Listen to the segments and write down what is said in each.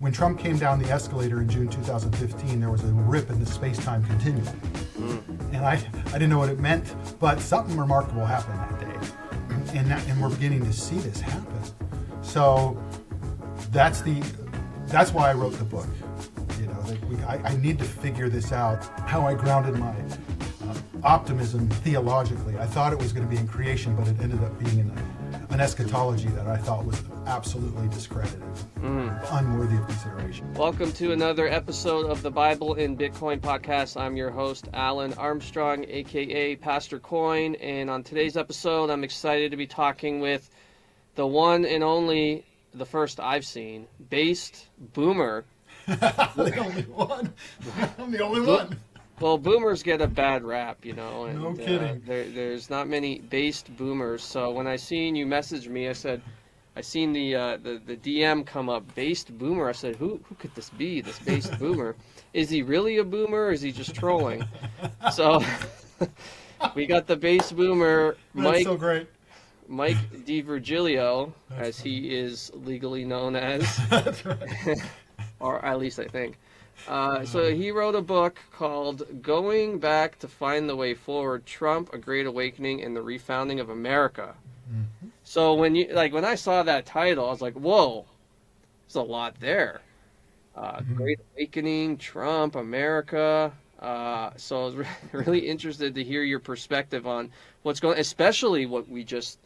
When Trump came down the escalator in June 2015, there was a rip in the space-time continuum. And I didn't know what it meant, but something remarkable happened that day. And we're beginning to see this happen. So that's why I wrote the book. You know, I need to figure this out, how I grounded my optimism theologically. I thought it was going to be in creation, but it ended up being in an eschatology that I thought was absolutely discredited, unworthy of consideration. Welcome to another episode of the Bible in Bitcoin podcast. I'm your host, Alan Armstrong, aka Pastor Coin, and on today's episode, I'm excited to be talking with the one and only, the first I've seen, based boomer. The only one. I'm the only one. Well, boomers get a bad rap, you know. And, no kidding. There's not many based boomers. So when I seen you message me, I said, I seen the DM come up, based boomer. I said, who could this be? This based boomer? Is he really a boomer? Or is he just trolling? So we got the based boomer, Mike. That's so great. Mike DiVirgilio, as he is legally known as. That's right. Or at least I think. So he wrote a book called Going Back to Find the Way Forward, Trump, A Great Awakening and the Refounding of America. Mm-hmm. So when I saw that title, I was like, whoa, there's a lot there. Great Awakening, Trump, America. So I was really interested to hear your perspective on what's going on, especially what we just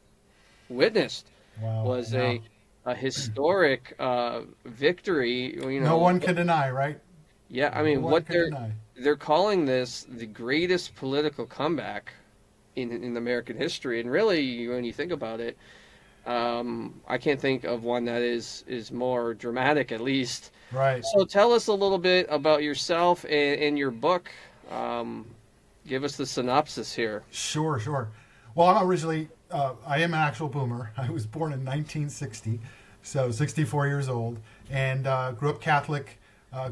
witnessed. Wow. Was a historic victory. You know, no one can deny, right? Yeah, I mean, what they're calling this the greatest political comeback in American history, and really, when you think about it, I can't think of one that is more dramatic, at least. Right. So tell us a little bit about yourself and your book. Give us the synopsis here. Sure. Well, I'm originally, I am an actual boomer. I was born in 1960, so 64 years old, and grew up Catholic.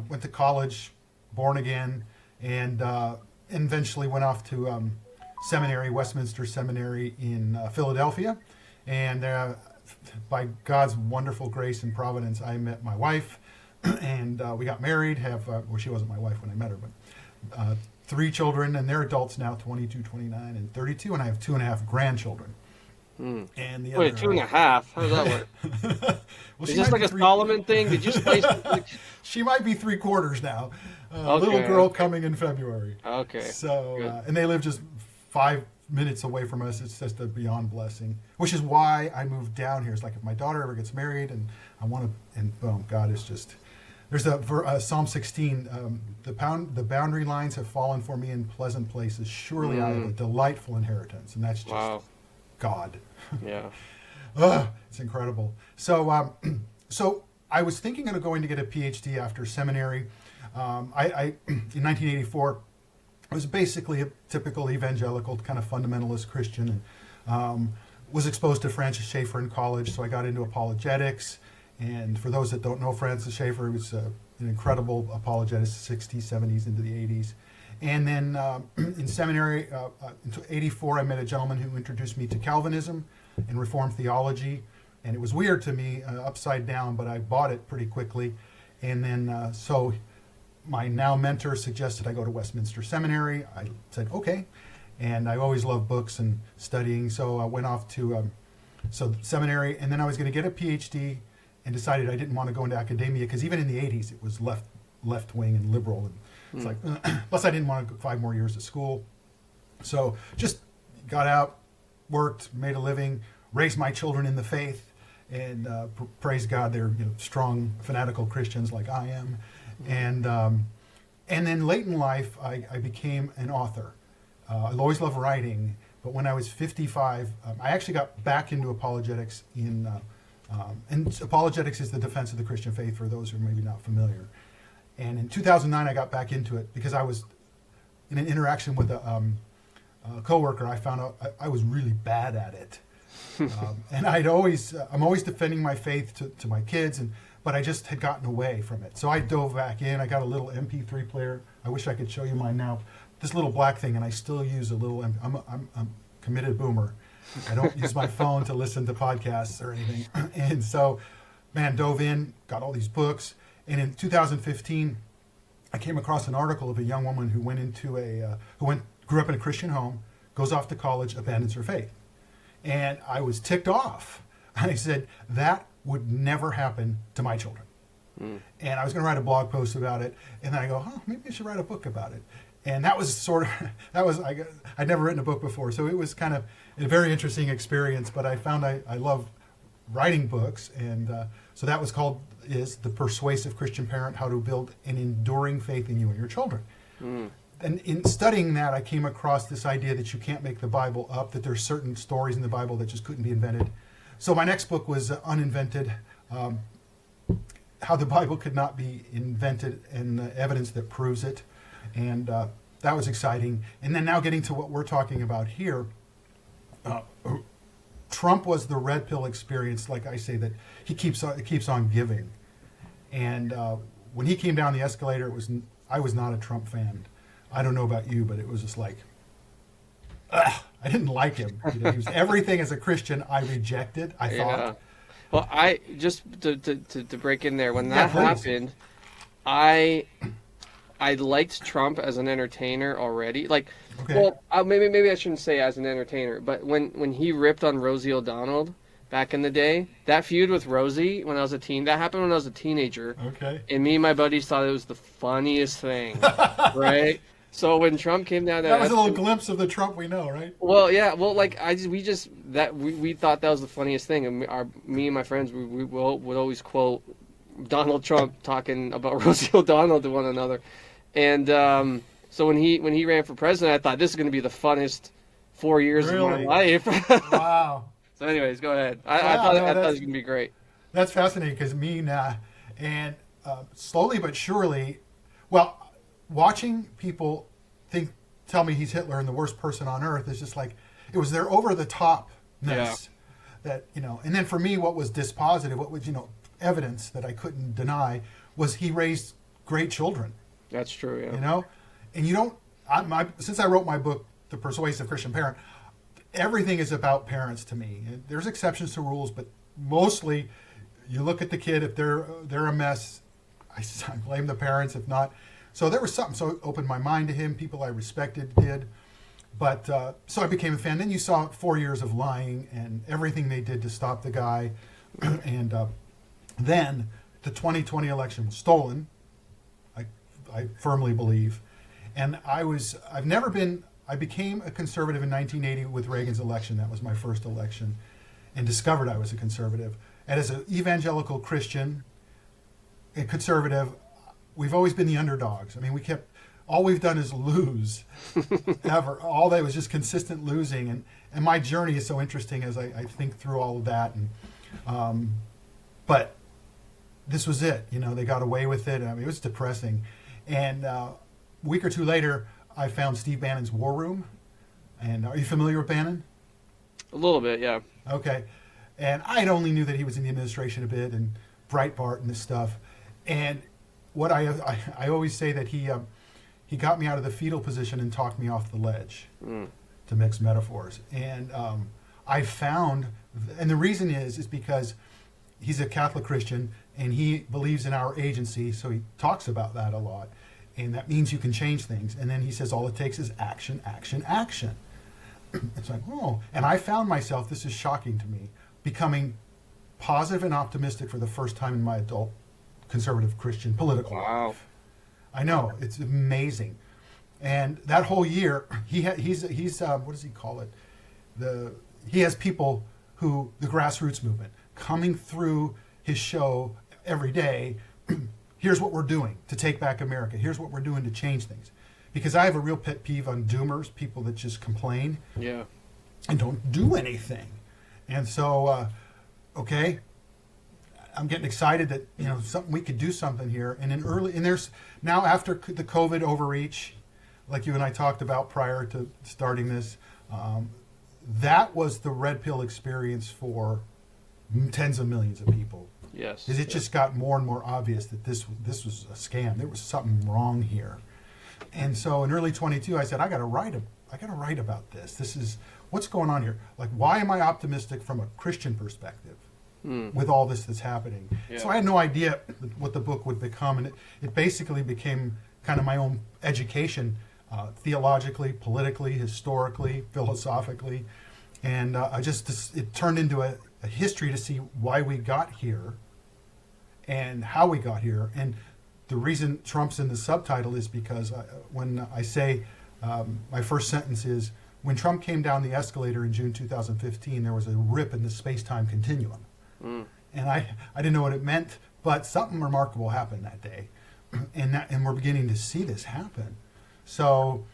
Went to college, born again, and eventually went off to seminary, Westminster Seminary in Philadelphia. And by God's wonderful grace and providence, I met my wife, and we got married. Well, she wasn't my wife when I met her, but 3 children, and they're adults now, 22, 29, and 32, and I have 2.5 grandchildren. And the Wait, 2.5? How does that work? Well, is this like a Solomon thing? Did you spice? She might be 3/4 now. Okay. Little girl coming in February. Okay. So, and they live just 5 minutes away from us. It's just a beyond blessing, which is why I moved down here. It's like if my daughter ever gets married and I want to, and boom, God is just, there's Psalm 16, the boundary lines have fallen for me in pleasant places. Surely I have a delightful inheritance. And that's just God. Yeah. It's incredible. So, so I was thinking of going to get a PhD after seminary. I in 1984, I was basically a typical evangelical kind of fundamentalist Christian, and was exposed to Francis Schaeffer in college. So I got into apologetics. And for those that don't know Francis Schaeffer, he was an incredible apologist, 60s, 70s, into the 80s. And then in seminary, in 84, I met a gentleman who introduced me to Calvinism and Reformed theology. And it was weird to me, upside down, but I bought it pretty quickly. And then, so my now mentor suggested I go to Westminster Seminary. I said, okay. And I always loved books and studying. So I went off to seminary. And then I was going to get a PhD and decided I didn't want to go into academia because even in the 80s, it was left-wing and liberal. And it's like, plus I didn't want to go 5 more years of school. So just got out, worked, made a living, raised my children in the faith, and praise God, they're strong, fanatical Christians like I am. And then late in life, I became an author. I always loved writing, but when I was 55, I actually got back into apologetics and apologetics is the defense of the Christian faith for those who are maybe not familiar. And in 2009, I got back into it because I was in an interaction with a coworker. I found out I was really bad at it. And I'm always defending my faith to my kids, but I just had gotten away from it. So I dove back in. I got a little MP3 player. I wish I could show you mine now. This little black thing, and I still use a little. I'm a committed boomer. I don't use my phone to listen to podcasts or anything. And so, dove in, got all these books, And in 2015, I came across an article of a young woman who grew up in a Christian home, goes off to college, abandons her faith. And I was ticked off. I said, that would never happen to my children. And I was going to write a blog post about it. And then I go, oh, maybe I should write a book about it. And that was I'd never written a book before. So it was kind of a very interesting experience. But I found I love writing books. And so that is The Persuasive Christian Parent, How to Build an Enduring Faith in You and Your Children. And in studying that, I came across this idea that you can't make the Bible up, that there's certain stories in the Bible that just couldn't be invented. So my next book was Uninvented, How the Bible Could Not Be Invented and the Evidence That Proves It. And that was exciting. And then now getting to what we're talking about here, Trump was the red pill experience, like I say, that he keeps on giving. And when he came down the escalator, I was not a Trump fan. I don't know about you, but it was just like, I didn't like him. He was everything as a Christian I rejected, I thought. Well, I just to break in there, when that happened, I liked Trump as an entertainer already. Like, well, maybe I shouldn't say as an entertainer, but when he ripped on Rosie O'Donnell back in the day, that feud with Rosie when I was a teen, that happened when I was a teenager. Okay. And me and my buddies thought it was the funniest thing, right? So when Trump came down, that was a little glimpse of the Trump we know, right? Well, yeah. Well, like we thought that was the funniest thing, and me and my friends would always quote Donald Trump talking about Rosie O'Donnell to one another, and so when he ran for president, I thought this is going to be the funnest 4 years of my life. Wow. So, anyways, go ahead. I thought it was going to be great. That's fascinating because and slowly but surely, well, watching people tell me he's Hitler and the worst person on earth is just like, it was their over the topness that, and then for me, what was dispositive, what was, evidence that I couldn't deny was he raised great children. That's true. Yeah. And since I wrote my book, The Persuasive Christian Parent, everything is about parents to me. There's exceptions to rules, but mostly you look at the kid, if they're a mess, I blame the parents, if not. So there was something. So it opened my mind to him. People I respected did. But so I became a fan. Then you saw 4 years of lying and everything they did to stop the guy. And then the 2020 election was stolen, I firmly believe. And I became a conservative in 1980 with Reagan's election. That was my first election, and discovered I was a conservative. And as an evangelical Christian, a conservative, we've always been the underdogs. I mean, all we've done is lose, ever. All that was just consistent losing. And my journey is so interesting as I think through all of that. And but this was it. They got away with it. I mean, it was depressing. And a week or two later, I found Steve Bannon's War Room. And are you familiar with Bannon? A little bit, yeah. Okay. And I only knew that he was in the administration a bit and Breitbart and this stuff. And what I always say that he got me out of the fetal position and talked me off the ledge, to mix metaphors. And I found, and the reason is because he's a Catholic Christian and he believes in our agency, so he talks about that a lot. And that means you can change things. And then he says all it takes is action, action, action. It's like, oh. And I found myself, this is shocking to me, becoming positive and optimistic for the first time in my adult conservative Christian political life. I know, it's amazing. And that whole year, he's what does he call it? He has people the grassroots movement, coming through his show every day. Here's what we're doing to take back America. Here's what we're doing to change things. Because I have a real pet peeve on doomers, people that just complain and don't do anything. And so, okay, I'm getting excited that we could do something here. And there's now, after the COVID overreach, like you and I talked about prior to starting this, that was the red pill experience for tens of millions of people. Yes. Because it just got more and more obvious that this was a scam. There was something wrong here. And so in early 22, I said, I got to write about this. This is what's going on here. Like, why am I optimistic from a Christian perspective? with all this that's happening. Yeah. So I had no idea what the book would become, and it basically became kind of my own education, theologically, politically, historically, philosophically, and it turned into a history to see why we got here and how we got here. And the reason Trump's in the subtitle is because when I say my first sentence is, when Trump came down the escalator in June 2015, there was a rip in the space-time continuum. And I didn't know what it meant, but something remarkable happened that day. And we're beginning to see this happen. So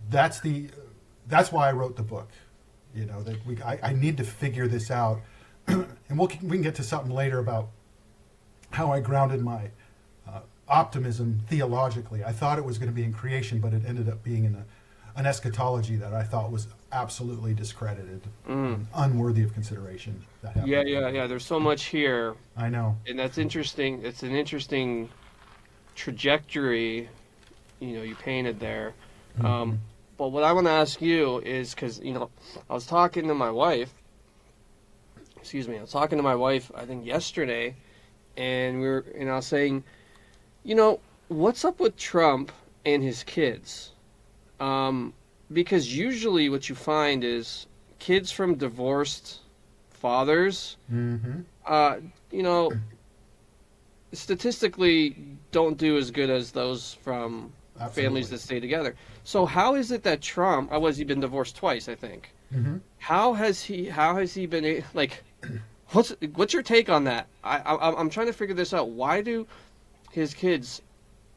that's why I wrote the book. You know, that I need to figure this out. And we can get to something later about how I grounded my optimism theologically. I thought it was going to be in creation, but it ended up being in an eschatology that I thought was absolutely discredited, and unworthy of consideration. That happened. Yeah. There's so much here. I know. And that's interesting. It's an interesting trajectory, you painted there. But what I want to ask you is, because, I was talking to my wife, I think yesterday, and I was saying, what's up with Trump and his kids? Because usually what you find is kids from divorced fathers, statistically don't do as good as those from families that stay together. So how is it that Trump, he's been divorced twice, I think. How has he been, like, what's your take on that? I'm trying to figure this out. Why do his kids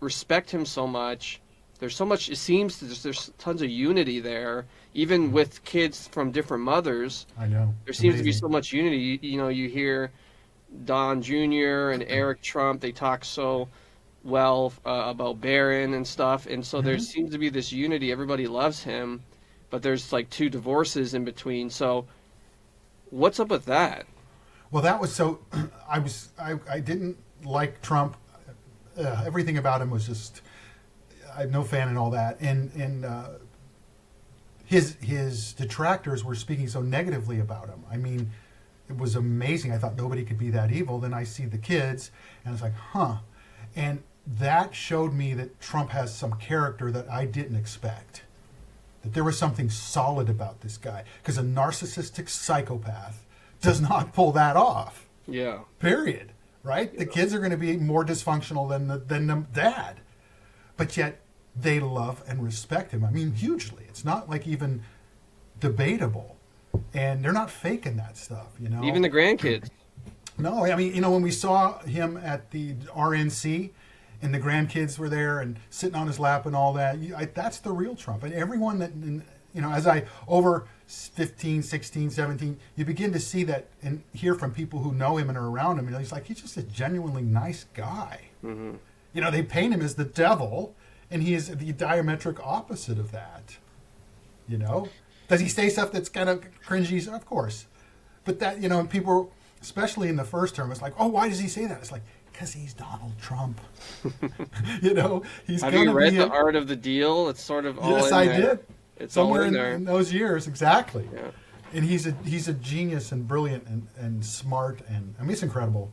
respect him so much? There's so much, it seems there's tons of unity there, even with kids from different mothers. I know. There seems to be so much unity. You hear Don Jr. and Eric Trump, they talk so well about Barron and stuff, and so there seems to be this unity. Everybody loves him, but there's like 2 divorces in between. So what's up with that? Well, that was so. I didn't like Trump. Everything about him was just. I'm no fan and all that, and his detractors were speaking so negatively about him. I mean, it was amazing. I thought nobody could be that evil. Then I see the kids, and it's like, and that showed me that Trump has some character that I didn't expect. That there was something solid about this guy, because a narcissistic psychopath does not pull that off. Yeah. Period. Right? Yeah. The kids are going to be more dysfunctional than the dad. But yet, they love and respect him. I mean, hugely. It's not like even debatable. And they're not faking that stuff, Even the grandkids. No, I mean, when we saw him at the RNC and the grandkids were there and sitting on his lap and all that, that's the real Trump. And everyone that, as over 15, 16, 17, you begin to see that and hear from people who know him and are around him. He's just a genuinely nice guy. Mm-hmm. They paint him as the devil, and he is the diametric opposite of that. Does he say stuff that's kind of cringy? Of course. But that, people, especially in the first term, it's like, oh, why does he say that? It's like, because he's Donald Trump. He's Have you read The Art of the Deal? It's sort of all yes, in I there. did. It's somewhere all in there. In those years, exactly. Yeah. And he's a genius and brilliant and smart, and I mean, it's incredible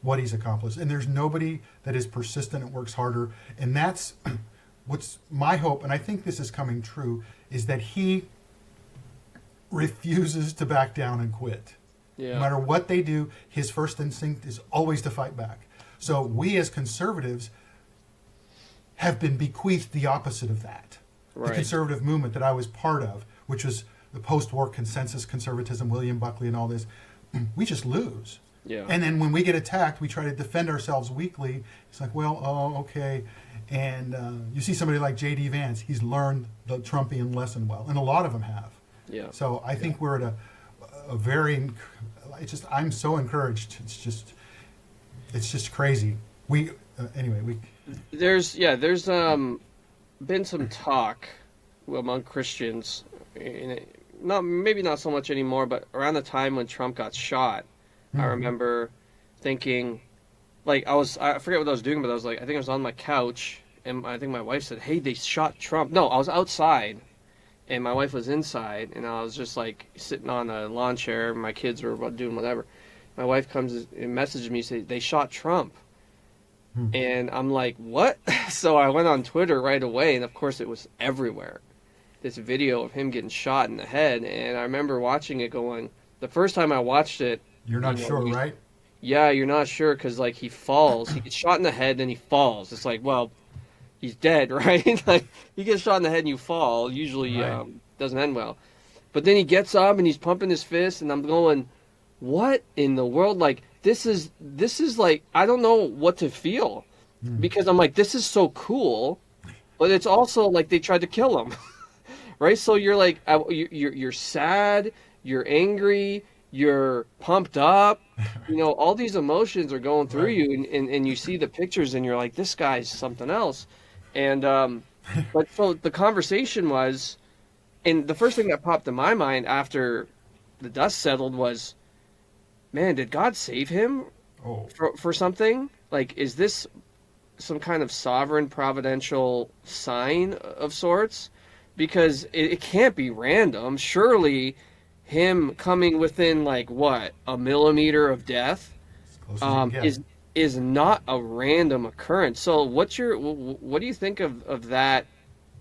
what he's accomplished. And there's nobody that is persistent and works harder. And that's what's my hope, and I think this is coming true, is that he refuses to back down and quit. Yeah. No matter what they do, his first instinct is always to fight back. So we as conservatives have been bequeathed the opposite of that. Right. The conservative movement that I was part of, which was the post-war consensus conservatism, William Buckley and all this, we just lose. Yeah. And then when we get attacked, we try to defend ourselves weakly. It's like, okay. And you see somebody like J.D. Vance, he's learned the Trumpian lesson well. And a lot of them have. Yeah. So I think we're at a very, I'm so encouraged. It's just crazy. There's been some talk among Christians, maybe not so much anymore, but around the time when Trump got shot, I remember thinking, like, I forget what I was doing, but I think I was on my couch, and I think my wife said, hey, they shot Trump. No, I was outside, and my wife was inside, and I was just, like, sitting on a lawn chair, and my kids were doing whatever. my wife comes and messages me, say they shot Trump. And I'm like, what? So I went on Twitter right away, and of course it was everywhere. This video of him getting shot in the head, and I remember watching it going, the first time I watched it... You're not sure, right? Yeah, you're not sure, because, like, he falls. He gets shot in the head, then he falls. It's like, well, he's dead, right? Like, you get shot in the head and you fall. Usually doesn't end well. But then he gets up, and he's pumping his fist, and I'm going, what in the world? Like, this is like, I don't know what to feel. Because I'm like, this is so cool, but it's also like they tried to kill him. Right? So you're like, you're sad, you're angry, you're pumped up, all these emotions are going through you, and you see the pictures, and you're like, this guy's something else. And but so the conversation was, and the first thing that popped in my mind after the dust settled was, man, did God save him for something? Like, is this some kind of sovereign providential sign of sorts? Because it can't be random. Surely him coming within, like, what, a millimeter of death is not a random occurrence. So what do you think of that?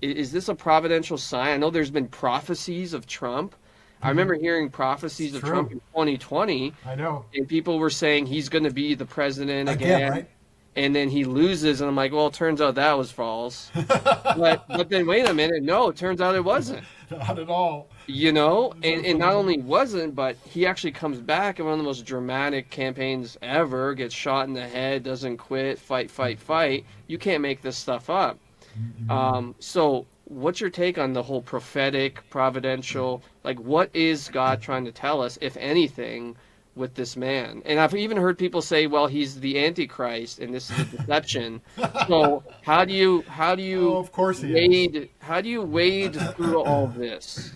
Is this a providential sign? I know there's been prophecies of Trump. I remember hearing prophecies of Trump in 2020. I know. And people were saying he's going to be the president again. Right? And then he loses, and I'm like, well, it turns out that was false. but then wait a minute, no, it turns out it wasn't. Not at all. And not only wasn't, but he actually comes back in one of the most dramatic campaigns ever, gets shot in the head, doesn't quit, fight. You can't make this stuff up. So what's your take on the whole prophetic, providential, like, what is God trying to tell us, if anything, with this man? And I've even heard people say, well, he's the Antichrist and this is a deception. So how do you of course he is. How do you wade through all this?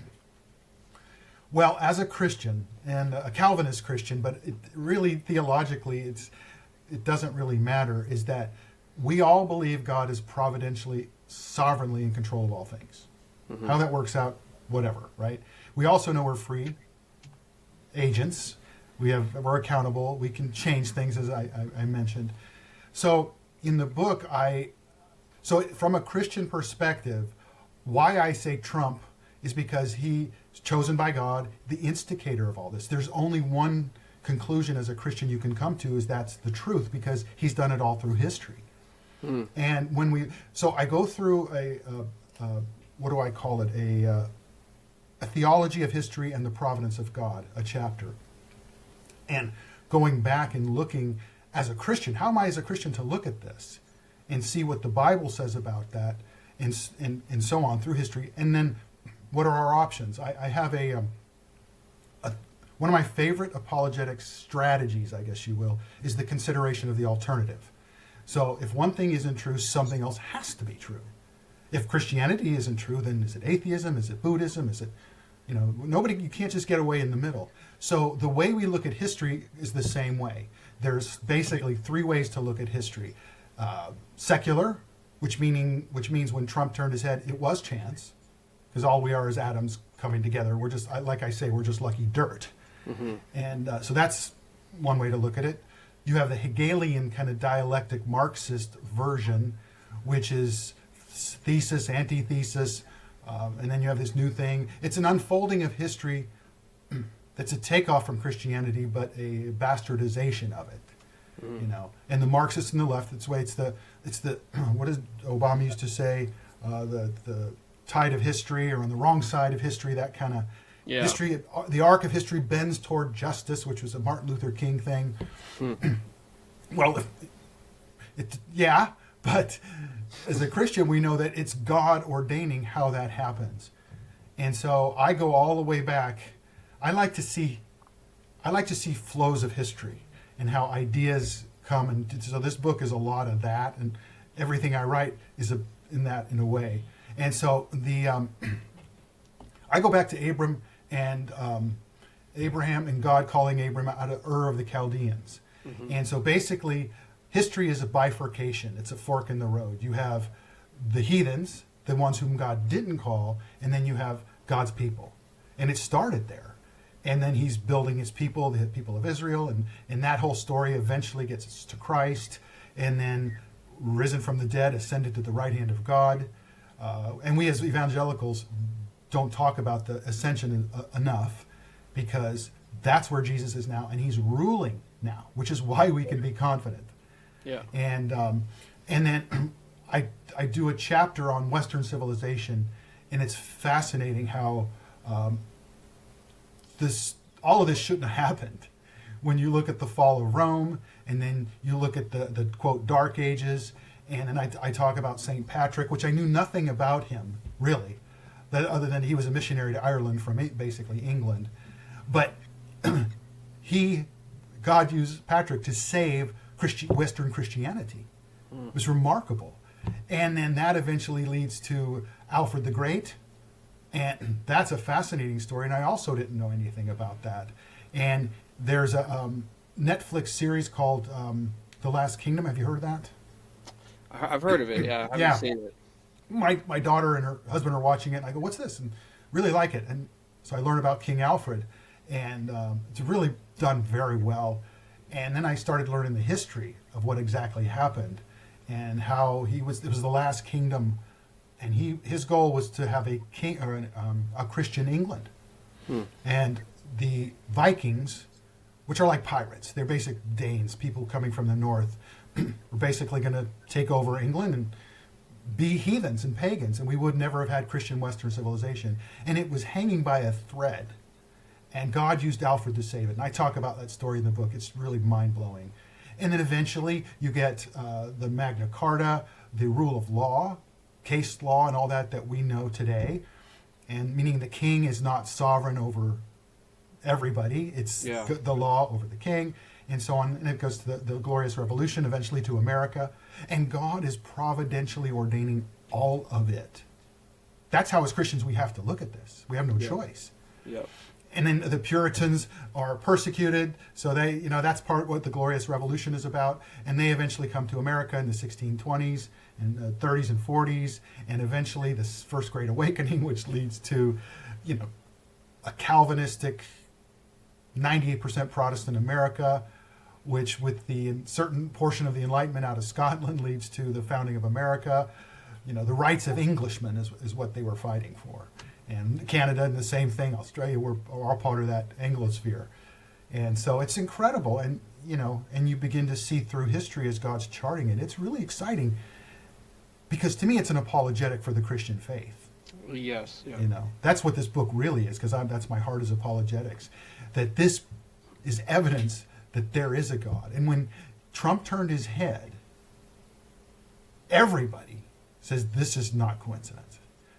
Well, as a Christian, and a Calvinist Christian, but really theologically it doesn't really matter, is that we all believe God is providentially, sovereignly in control of all things. How that works out, whatever, right? We also know we're free agents. We're accountable. We can change things, as I mentioned. So in the book, so from a Christian perspective, why I say Trump is because he's chosen by God, the instigator of all this. There's only one conclusion as a Christian you can come to, is that's the truth, because he's done it all through history. And so I go through what do I call it? A theology of history and the providence of God, a chapter. And going back and looking as a Christian, how am I as a Christian to look at this and see what the Bible says about that, and so on through history. And then what are our options? I have one of my favorite apologetic strategies, I guess you will, is the consideration of the alternative. So if one thing isn't true, something else has to be true. If Christianity isn't true, then is it atheism? Is it Buddhism? Is it, you can't just get away in the middle. So the way we look at history is the same way. There's basically three ways to look at history. Secular, which means when Trump turned his head, it was chance, because all we are is atoms coming together. We're just, like I say, we're just lucky dirt. And so that's one way to look at it. You have the Hegelian kind of dialectic Marxist version, which is thesis, antithesis, and then you have this new thing. It's an unfolding of history that's a takeoff from Christianity, but a bastardization of it. And the Marxists and the left, it's the what does Obama used to say, the tide of history, or on the wrong side of history, that kind of history. The arc of history bends toward justice, which was a Martin Luther King thing. Well, but as a Christian, we know that it's God ordaining how that happens. And so I go all the way back. I like to see flows of history and how ideas come, and so this book is a lot of that, and everything I write is in a way. And so I go back to Abraham and God calling Abraham out of Ur of the Chaldeans. And so basically, history is a bifurcation. It's a fork in the road. You have the heathens, the ones whom God didn't call, and then you have God's people. And it started there. and then he's building his people, the people of Israel, and that whole story eventually gets us to Christ, and then risen from the dead, ascended to the right hand of God. And we as evangelicals don't talk about the ascension enough, because that's where Jesus is now, and he's ruling now, which is why we can be confident. Yeah. And then I do a chapter on Western civilization, and it's fascinating how all of this shouldn't have happened. When you look at the fall of Rome, and then you look at the quote Dark Ages, and then I talk about St. Patrick, which I knew nothing about him really, other than he was a missionary to Ireland from basically England, but God used Patrick to save Western Christianity. It was remarkable. And then that eventually leads to Alfred the Great. And that's a fascinating story. And I also didn't know anything about that. And there's a Netflix series called The Last Kingdom. Have you heard of that? I've heard of it, yeah. I haven't seen it. My daughter and her husband are watching it. And I go, what's this? And really like it. And so I learned about King Alfred. And it's really done very well. And then I started learning the history of what exactly happened, and how it was the last kingdom, and his goal was to have a king or a Christian England. And the Vikings, which are like pirates, they're basic Danes, people coming from the north, were basically going to take over England and be heathens and pagans, and we would never have had Christian Western civilization. And it was hanging by a thread. And God used Alfred to save it. And I talk about that story in the book. It's really mind-blowing. And then eventually you get the Magna Carta, the rule of law, case law, and all that we know today. And meaning the king is not sovereign over everybody. It's the law over the king, and so on. And it goes to the Glorious Revolution, eventually to America. And God is providentially ordaining all of it. That's how, as Christians, we have to look at this. We have no choice. Yep. And then the Puritans are persecuted, so that's part of what the Glorious Revolution is about. And they eventually come to America in the 1620s and 30s and 40s, and eventually this First Great Awakening, which leads to, a Calvinistic 98% Protestant America, which with the certain portion of the Enlightenment out of Scotland leads to the founding of America. The rights of Englishmen is what they were fighting for. And Canada, and the same thing. Australia, we're all part of that Anglosphere. And so it's incredible. And, and you begin to see through history as God's charting it. It's really exciting, because to me, it's an apologetic for the Christian faith. Yes. Yeah. That's what this book really is, because that's my heart, is apologetics. That this is evidence that there is a God. And when Trump turned his head, everybody says this is not coincidence.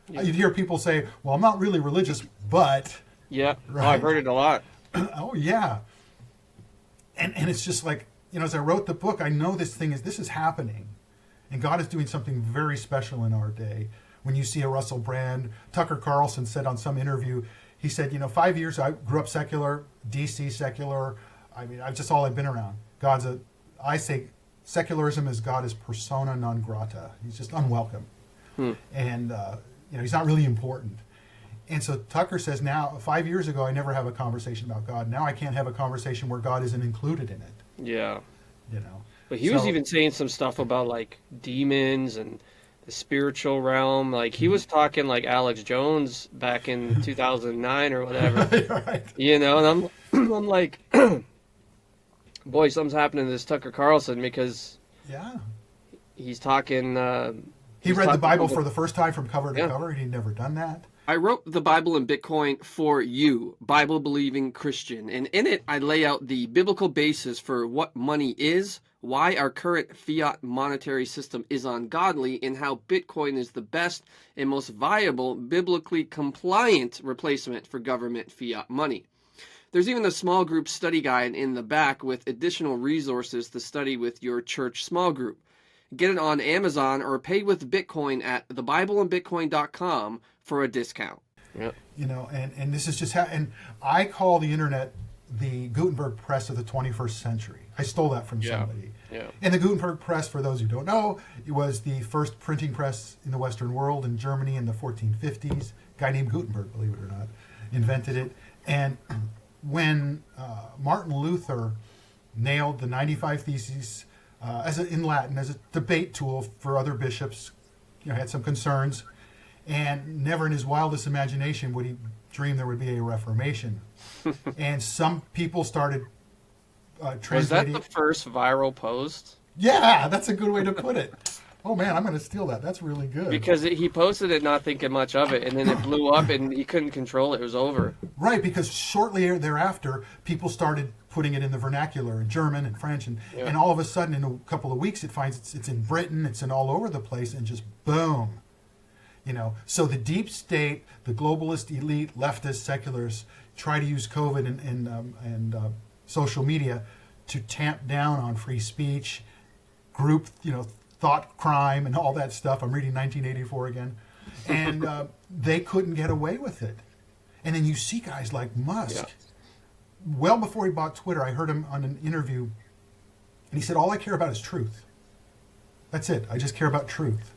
Yeah. You'd hear people say, well, I'm not really religious, but... Yeah, right? I've heard it a lot. Oh, yeah. And it's just like, as I wrote the book, I know this is happening. And God is doing something very special in our day. When you see a Russell Brand, Tucker Carlson said on some interview, he said, 5 years, I grew up secular, DC secular. I mean, I've just all I've been around. I say secularism is God is persona non grata. He's just unwelcome. And, he's not really important. And so Tucker says now, 5 years ago, I never have a conversation about God. Now I can't have a conversation where God isn't included in it. Yeah. But he was even saying some stuff about like demons and the spiritual realm. Like he was talking like Alex Jones back in 2009 or whatever. Right. And I'm like, boy, something's happening to this Tucker Carlson, because he's talking... he read the Bible for the first time from cover to cover, and he'd never done that. I wrote The Bible and Bitcoin for You, Bible-believing Christian, and in it I lay out the biblical basis for what money is, why our current fiat monetary system is ungodly, and how Bitcoin is the best and most viable, biblically compliant replacement for government fiat money. There's even a small group study guide in the back with additional resources to study with your church small group. Get it on Amazon or pay with Bitcoin at thebibleandbitcoin.com for a discount. Yep. And this is just and I call the internet the Gutenberg press of the 21st century. I stole that from somebody. Yeah. And the Gutenberg press, for those who don't know, it was the first printing press in the Western world in Germany in the 1450s. A guy named Gutenberg, believe it or not, invented it. And when Martin Luther nailed the 95 Theses in Latin as a debate tool for other bishops, had some concerns, and never in his wildest imagination would he dream there would be a Reformation. And some people started translating. Was that the first viral post? Yeah, that's a good way to put it. Oh man, I'm going to steal that. That's really good. Because he posted it not thinking much of it, and then it blew up, and he couldn't control it. It was over. Right, because shortly thereafter, people started putting it in the vernacular in German and French, and all of a sudden, in a couple of weeks, it finds it's in Britain, it's in all over the place, and just boom. So the deep state, the globalist elite, leftist, seculars try to use COVID and social media to tamp down on free speech, group, thought crime and all that stuff. I'm reading 1984 again. And they couldn't get away with it. And then you see guys like Musk. Yeah. Well before he bought Twitter, I heard him on an interview, and he said, all I care about is truth. That's it. I just care about truth.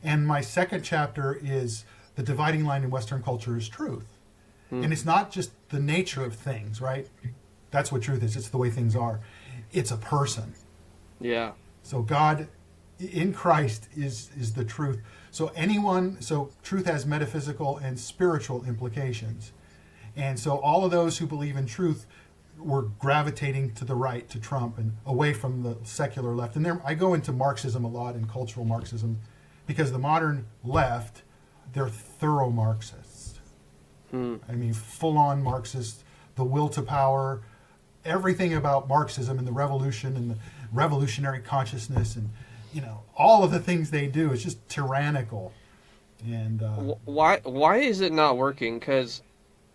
And my second chapter is the dividing line in Western culture is truth. And it's not just the nature of things, right? That's what truth is. It's the way things are. It's a person. Yeah. So God in Christ is the truth. So truth has metaphysical and spiritual implications. And so all of those who believe in truth were gravitating to the right, to Trump, and away from the secular left. And I go into Marxism a lot, and cultural Marxism, because the modern left, they're thorough Marxists. I mean, full-on Marxist, the will to power, everything about Marxism and the revolution and the revolutionary consciousness, and all of the things they do is just tyrannical. And why is it not working? Because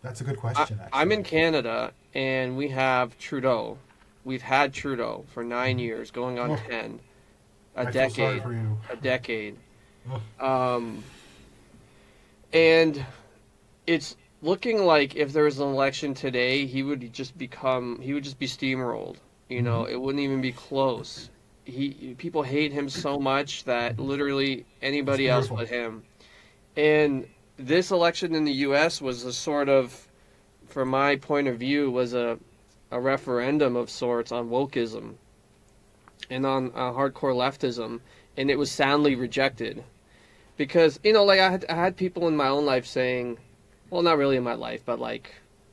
that's a good question. Actually, I'm in Canada, and we have Trudeau. We've had Trudeau for 9 years, going on 10, a decade. And it's looking like if there was an election today, he would just be steamrolled. It wouldn't even be close. People hate him so much that literally anybody else but him. And this election in the U.S. was a sort of, from my point of view, was a referendum of sorts on wokeism and on hardcore leftism, and it was soundly rejected. Because, I had people in my own life saying, well, not really in my life, but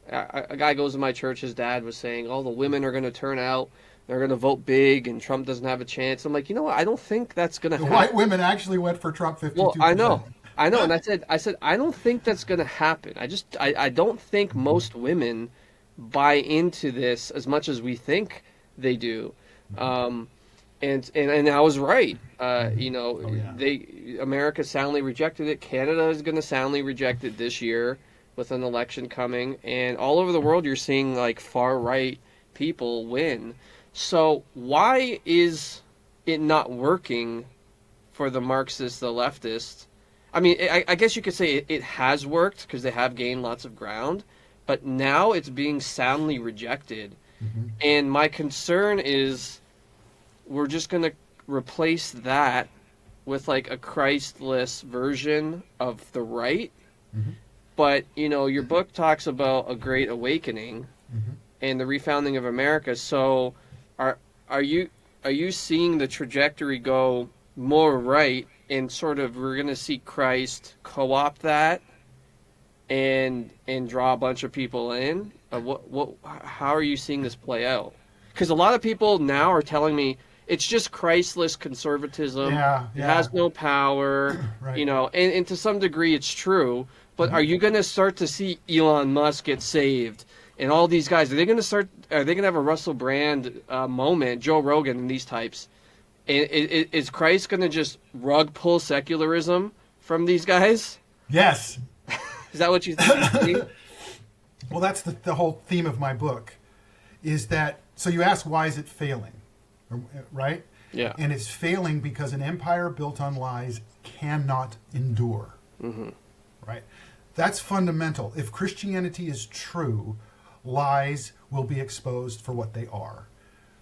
a guy goes to my church, his dad was saying, the women are going to turn out, they're going to vote big, and Trump doesn't have a chance. I'm like, what? I don't think that's going to happen. White women actually went for Trump 52%. Well, I know. And I said, I don't think that's going to happen. I don't think most women buy into this as much as we think they do. And I was right. America soundly rejected it. Canada is going to soundly reject it this year with an election coming. And all over the world, you're seeing far right people win. So why is it not working for the Marxists, the leftists? I mean, I guess you could say it has worked because they have gained lots of ground, but now it's being soundly rejected. And my concern is we're just going to replace that with a Christless version of the right. But, your book talks about a great awakening and the refounding of America. So are you seeing the trajectory go more right, and sort of we're going to see Christ co-opt that and draw a bunch of people in? How are you seeing this play out? Because a lot of people now are telling me it's just Christless conservatism. Yeah. It has no power, Right. And to some degree it's true. But are you going to start to see Elon Musk get saved? And all these guys, are they going to have a Russell Brand moment, Joe Rogan and these types? And is Christ going to just rug pull secularism from these guys? Yes. Is that what you think? Well, that's the whole theme of my book, is that, so you ask, why is it failing, right? Yeah. And it's failing because an empire built on lies cannot endure, right? That's fundamental. If Christianity is true, lies will be exposed for what they are.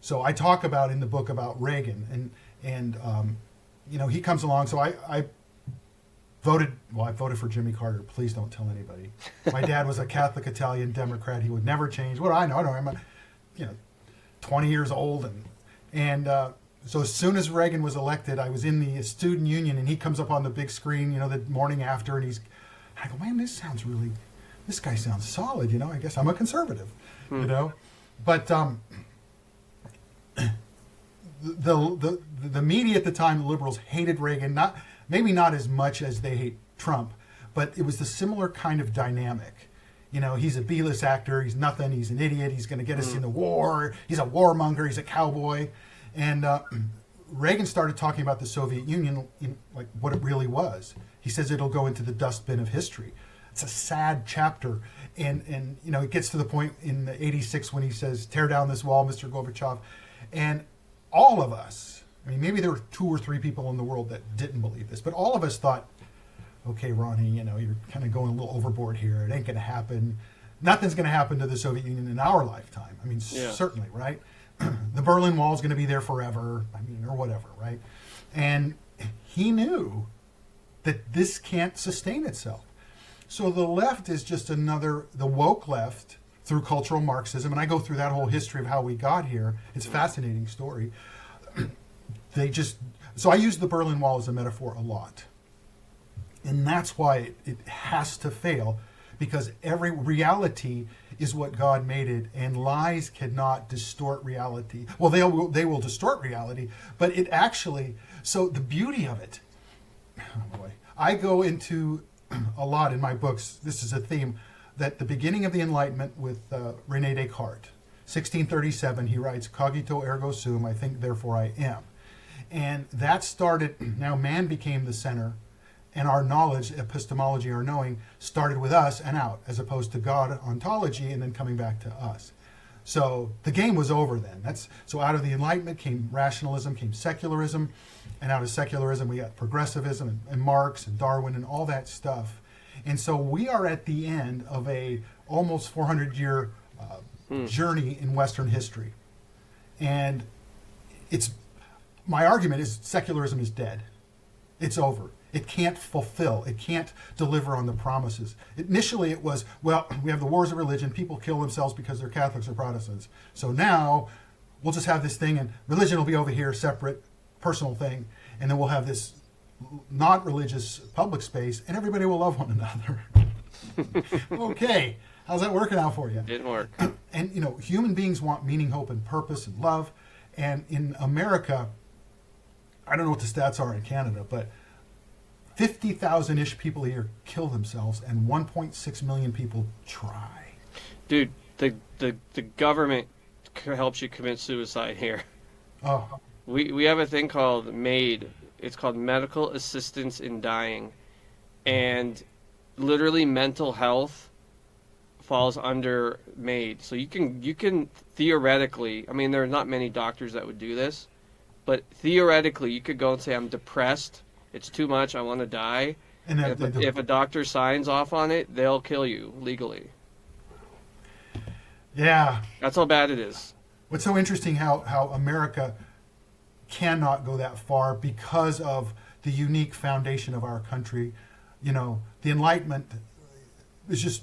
So I talk about in the book about Reagan, and he comes along. So I I voted for Jimmy Carter. Please don't tell anybody. My dad was a Catholic Italian Democrat. He would never change. What do I know? I'm 20 years old, and so as soon as Reagan was elected, I was in the student union, and he comes up on the big screen, the morning after, and I go, man, this guy sounds solid. I guess I'm a conservative, but the media at the time, the liberals hated Reagan, maybe not as much as they hate Trump, but it was the similar kind of dynamic. He's a B-list actor. He's nothing. He's an idiot. He's going to get us in the war. He's a warmonger. He's a cowboy. And Reagan started talking about the Soviet Union like what it really was. He says it'll go into the dustbin of history. It's a sad chapter. And it gets to the point in '86 when he says, tear down this wall, Mr. Gorbachev. And all of us, maybe there were 2 or 3 people in the world that didn't believe this, but all of us thought, okay, Ronnie, you're kind of going a little overboard here. It ain't going to happen. Nothing's going to happen to the Soviet Union in our lifetime. Certainly, right? The Berlin Wall is going to be there forever, or whatever, right? And he knew that this can't sustain itself. So the left is just the woke left through cultural Marxism, and I go through that whole history of how we got here. It's a fascinating story. So I use the Berlin Wall as a metaphor a lot. And that's why it has to fail, because every reality is what God made it, and lies cannot distort reality. Well, they will distort reality, but it actually, so the beauty of it, oh boy, I go into a lot in my books, this is a theme, that the beginning of the Enlightenment with René Descartes, 1637, he writes, cogito ergo sum, I think, therefore I am. And that started, now man became the center, and our knowledge, epistemology, our knowing, started with us and out, as opposed to God, ontology, and then coming back to us. So the game was over then. So out of the Enlightenment came rationalism, came secularism, and out of secularism we got progressivism and Marx and Darwin and all that stuff. And so we are at the end of a almost 400-year journey in Western history. And my argument is secularism is dead. It's over. It can't fulfill. It can't deliver on the promises. Initially it was, well, we have the wars of religion. People kill themselves because they're Catholics or Protestants. So now we'll just have this thing, and religion will be over here, separate, personal thing. And then we'll have this not religious public space, and everybody will love one another. Okay. How's that working out for you? Didn't work. And, human beings want meaning, hope, and purpose and love. And in America, I don't know what the stats are in Canada, but 50,000-ish people a year kill themselves, and 1.6 million people try. Dude, the government helps you commit suicide here. Oh. We have a thing called MAID. It's called Medical Assistance in Dying. And literally mental health falls under MAID. So you can theoretically, there are not many doctors that would do this, but theoretically you could go and say, I'm depressed. It's too much. I want to die. And if a doctor signs off on it, they'll kill you legally. Yeah. That's how bad it is. What's so interesting how America cannot go that far because of the unique foundation of our country. The Enlightenment is just,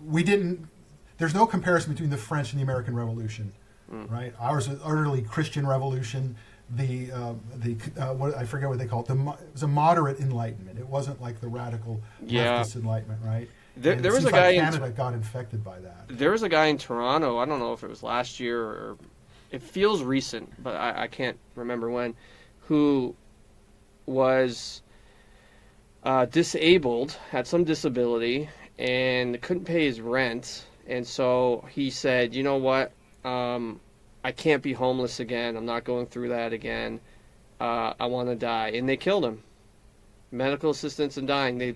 there's no comparison between the French and the American Revolution, right? Ours was utterly Christian revolution. What I forget what they call it. It was a moderate enlightenment. It wasn't like the radical leftist enlightenment, right? There was a guy in Canada got infected by that. There was a guy in Toronto. I don't know if it was last year or it feels recent, but I can't remember when. Who was disabled, had some disability, and couldn't pay his rent, and so he said, "You know what? I can't be homeless again. I'm not going through that again. I want to die." And they killed him. Medical assistance in dying. They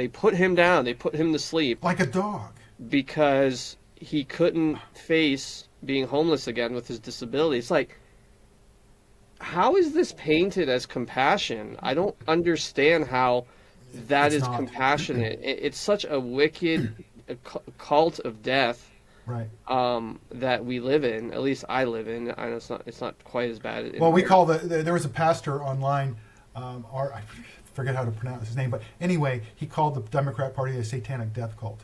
put him down. They put him to sleep. Like a dog. Because he couldn't face being homeless again with his disability. It's like, how is this painted as compassion? I don't understand how that is compassionate. It's such a wicked cult of death. Right. That we live in, at least I live in. I know it's not quite as bad. Well, we call there was a pastor online or I forget how to pronounce his name, but anyway, he called the Democrat Party a satanic death cult.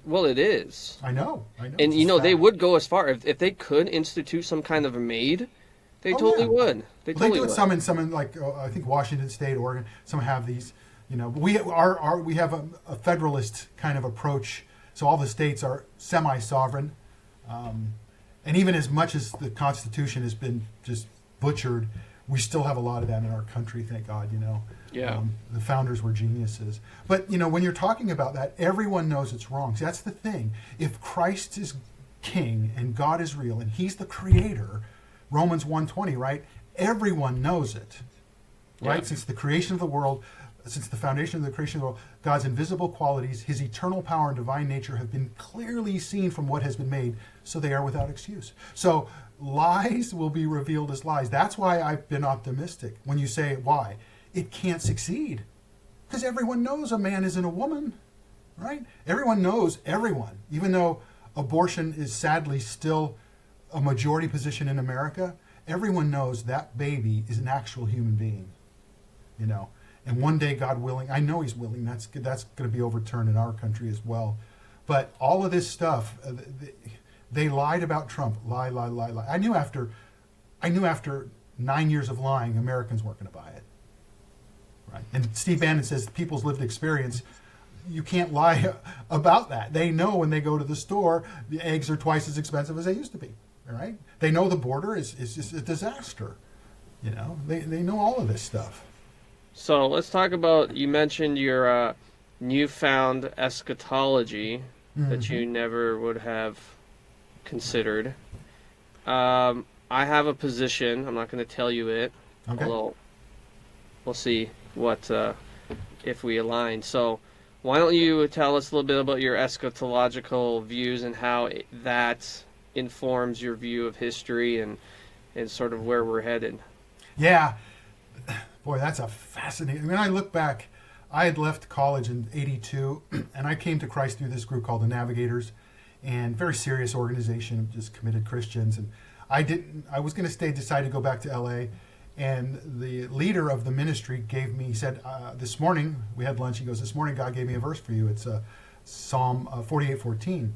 Well, it is. I know. And It's you know, just they fact. would go as far if they could institute some kind of a maid. They Oh, totally yeah. would. They Well, totally they do would. it some in like I think Washington State, Oregon. Some have these. You know, we have a federalist kind of approach. So all the states are semi-sovereign, and even as much as the Constitution has been just butchered, we still have a lot of that in our country. Thank God, you know. Yeah. The founders were geniuses. But you know, when you're talking about that, everyone knows it's wrong. See, that's the thing. If Christ is king and God is real and He's the creator, Romans 1:20, right? Everyone knows it, right? Yeah. Since the creation of the world, since the foundation of the creation of the world, God's invisible qualities, His eternal power and divine nature have been clearly seen from what has been made, so they are without excuse. So lies will be revealed as lies. That's why I've been optimistic. When you say why, it can't succeed, because everyone knows a man isn't a woman, right? Everyone knows everyone, even though abortion is sadly still a majority position in America. Everyone knows that baby is an actual human being, you know. And one day, God willing, I know He's willing. That's going to be overturned in our country as well. But all of this stuff, they lied about Trump. Lie. I knew after 9 years of lying, Americans weren't going to buy it. Right? And Steve Bannon says people's lived experience. You can't lie about that. They know when they go to the store, the eggs are twice as expensive as they used to be. All right? They know the border is just a disaster. You know, they know all of this stuff. So let's talk about, you mentioned your newfound eschatology that you never would have considered. I have a position. I'm not going to tell you it. Okay. Although we'll see what if we align. So why don't you tell us a little bit about your eschatological views and how that informs your view of history and sort of where we're headed. Yeah. Boy, that's a fascinating. When I look back, I had left college in '82, and I came to Christ through this group called the Navigators, and very serious organization of just committed Christians. And I was going to stay, decided to go back to LA, and the leader of the ministry he said, this morning, we had lunch, he goes, this morning God gave me a verse for you. It's Psalm 48:14.